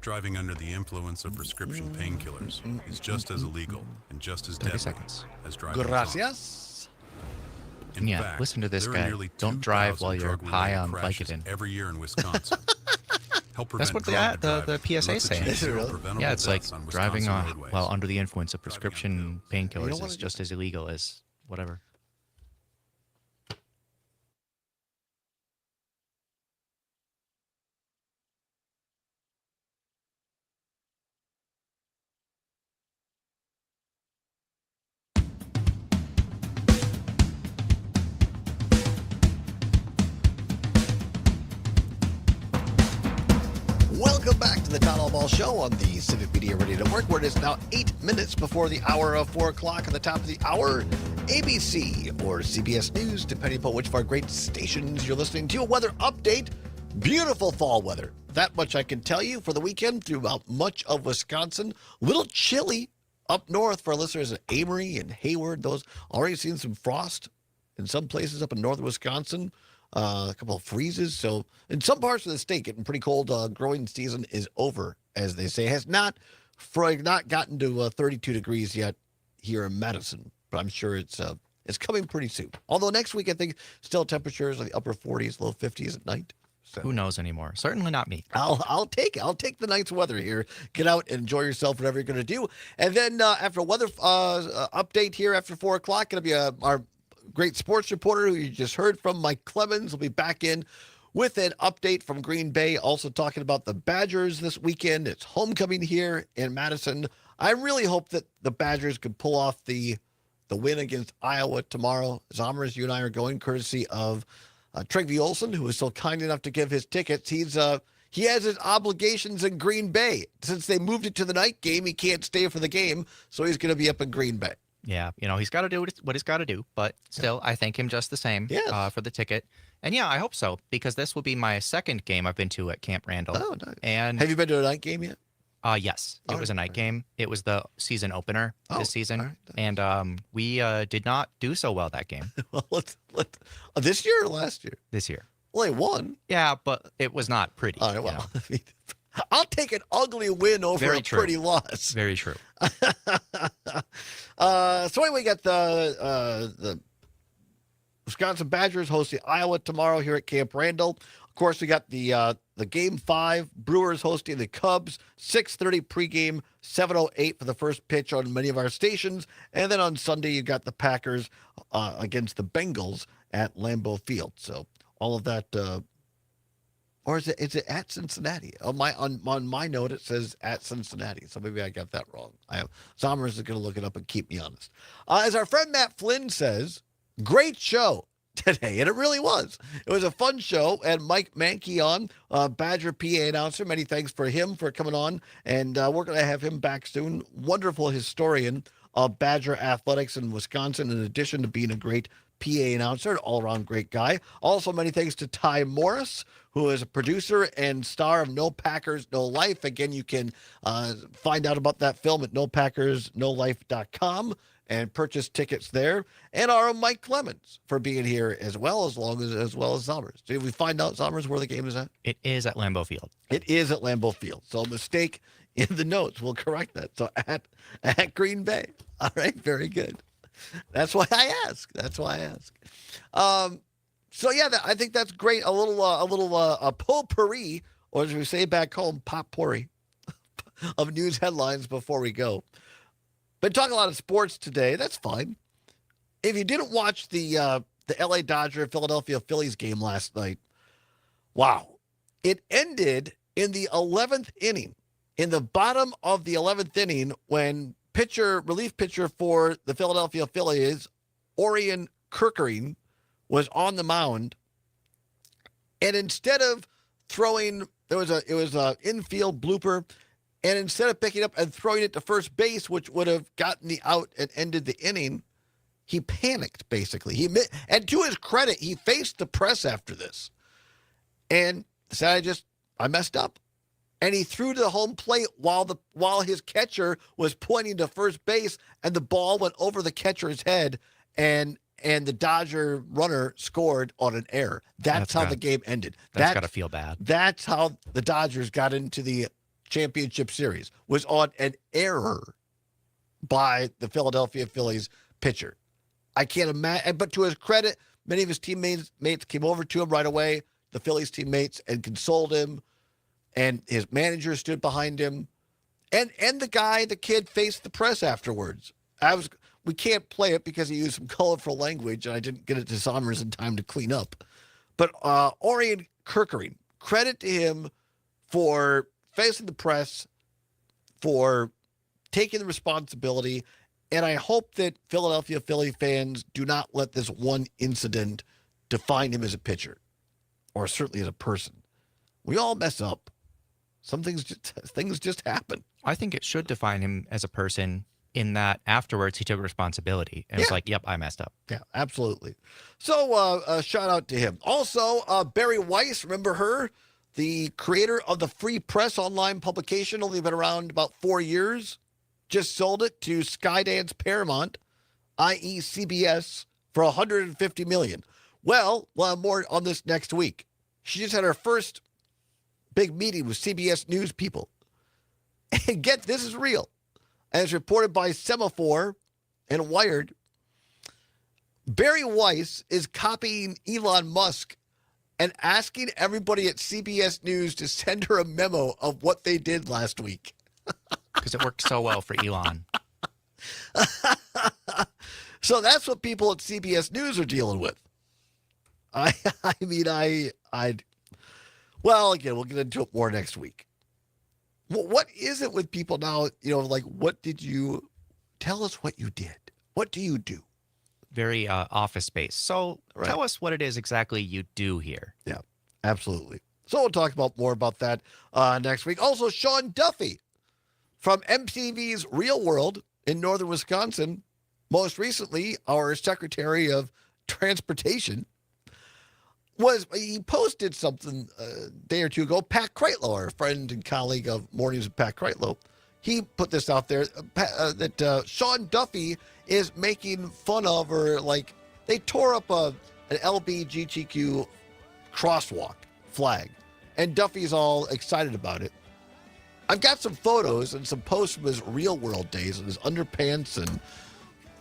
Driving under the influence of prescription painkillers is just as illegal and just as deadly as driving Gracias. In Yeah, fact, listen to this there are guy. nearly Don't drive 2,000 while you're high on drug-related crashes Vicodin. every year in Wisconsin. Help That's prevent what drunk the driving PSA and is let's achieve saying. zero preventable Yeah, it's like deaths on driving Wisconsin roadways. while under the influence of prescription painkillers wanna is just as illegal as whatever. Welcome back to the Todd Allbaugh Show on the Civic Media Radio Network, where it is now 8 minutes before the hour of 4 o'clock. At the top of the hour, ABC or CBS News, depending upon which of our great stations you're listening to. A weather update. Beautiful fall weather. That much I can tell you for the weekend throughout much of Wisconsin. A little chilly up north for our listeners in Amory and Hayward. Those already seen some frost in some places up in northern Wisconsin. A couple of freezes. So in some parts of the state, getting pretty cold. Growing season is over, as they say. Has not gotten to 32 degrees yet here in Madison, but I'm sure it's coming pretty soon. Although next week, I think still temperatures in the upper 40s, low 50s at night. So Who knows anymore? Certainly not me. I'll take it. I'll take the night's weather here. Get out and enjoy yourself, whatever you're going to do. And then after a weather update here after 4 o'clock, going to be our great sports reporter who you just heard from, Mike Clemens, will be back in with an update from Green Bay, also talking about the Badgers this weekend. It's homecoming here in Madison. I really hope that the Badgers could pull off the win against Iowa tomorrow. Zommers, you and I are going courtesy of Tregby Olson, who was so kind enough to give his tickets. He has his obligations in Green Bay. Since they moved it to the night game, he can't stay for the game, so he's going to be up in Green Bay. Yeah, he's got to do what he's got to do, but still, I thank him just the same for the ticket. And yeah, I hope so, because this will be my second game I've been to at Camp Randall. Oh, nice. And have you been to a night game yet? Yes, it was a night game. It was the season opener this season, right. and we did not do so well that game. Well, let's this year or last year? This year. Only one. Yeah, but it was not pretty. All right, well, I'll take an ugly win over Very a true. pretty loss. Very true. So anyway, we got the Wisconsin Badgers hosting Iowa tomorrow here at Camp Randall. Of course, we got the Game 5, Brewers hosting the Cubs, 6:30 pregame, 7:08 for the first pitch on many of our stations. And then on Sunday, you got the Packers against the Bengals at Lambeau Field. So all of that, or is it at Cincinnati? On my note, it says at Cincinnati. So maybe I got that wrong. Zommers is going to look it up and keep me honest. As our friend Matt Flynn says, great show today, and it really was. It was a fun show, and Mike Mankey on, Badger PA announcer. Many thanks for him for coming on, and we're going to have him back soon. Wonderful historian of Badger athletics in Wisconsin, in addition to being a great PA announcer, an all-around great guy. Also, many thanks to Ty Morris, who is a producer and star of No Packers, No Life. Again, you can find out about that film at nopackersnolife.com. and purchase tickets there. And our own Mike Clemens for being here as well as Zommers. Did we find out, Zommers, where the game is at? It is at Lambeau Field. It is at Lambeau Field. So a mistake in the notes. We'll correct that. So at Green Bay. All right, very good. That's why I ask. So yeah, I think that's great. A little potpourri, or as we say back home, potpourri of news headlines before we go. Been talking a lot of sports today. That's fine. If you didn't watch the LA Dodger Philadelphia Phillies game last night, wow. It ended in the 11th inning. In the bottom of the 11th inning, when relief pitcher for the Philadelphia Phillies, Orion Kirkering, was on the mound. And instead of throwing, it was a infield blooper. And instead of picking up and throwing it to first base, which would have gotten the out and ended the inning, he panicked, basically. And to his credit, he faced the press after this and said, I messed up. And he threw to the home plate while his catcher was pointing to first base, and the ball went over the catcher's head, and the Dodger runner scored on an error. That's how the game ended. That's got to feel bad. That's how the Dodgers got into the championship series, was on an error by the Philadelphia Phillies pitcher. I can't imagine, but to his credit, many of his teammates came over to him right away, the Phillies teammates, and consoled him, and his manager stood behind him, and the kid faced the press afterwards. We can't play it because he used some colorful language, and I didn't get it to Zommers in time to clean up. But Orion Kirkering, credit to him for facing the press, for taking the responsibility, and I hope that Philadelphia Philly fans do not let this one incident define him as a pitcher, or certainly as a person. We all mess up. Some things just happen. I think it should define him as a person in that afterwards he took responsibility and was like, yep, I messed up. Yeah, absolutely. So shout out to him. Also, Barry Weiss, remember her? The creator of the Free Press online publication, only been around about 4 years, just sold it to Skydance Paramount, i.e. CBS, for $150 million. Well, we'll have more on this next week. She just had her first big meeting with CBS News people. And this is real. As reported by Semaphore and Wired, Barry Weiss is copying Elon Musk and asking everybody at CBS News to send her a memo of what they did last week. Because it worked so well for Elon. So that's what people at CBS News are dealing with. I mean, Well, again, we'll get into it more next week. What is it with people now? Like, what did you tell us what you did? What do you do? Very office space. So tell us what it is exactly you do here. Yeah, absolutely. So we'll talk more about that next week. Also, Sean Duffy from MTV's Real World in northern Wisconsin, most recently our Secretary of Transportation, he posted something a day or two ago. Pat Kreitlow, our friend and colleague of Mornings with Pat Kreitlow, he put this out there that Sean Duffy is making fun of, or like they tore up an LBGTQ crosswalk flag, and Duffy's all excited about it. I've got some photos and some posts from his Real World days in his underpants, and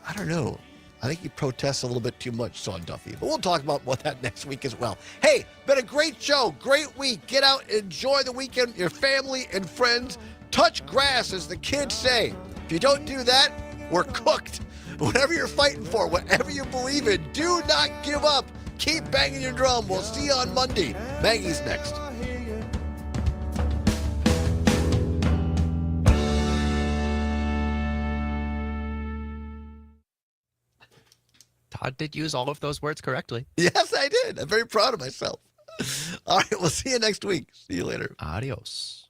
I don't know. I think he protests a little bit too much, Sean Duffy. But we'll talk about that next week as well. Hey, been a great show, great week. Get out, enjoy the weekend with your family and friends. Touch grass, as the kids say. If you don't do that, we're cooked. Whatever you're fighting for, whatever you believe in, do not give up. Keep banging your drum. We'll see you on Monday. Maggie's next. Todd did use all of those words correctly. Yes, I did. I'm very proud of myself. All right, we'll see you next week. See you later. Adios.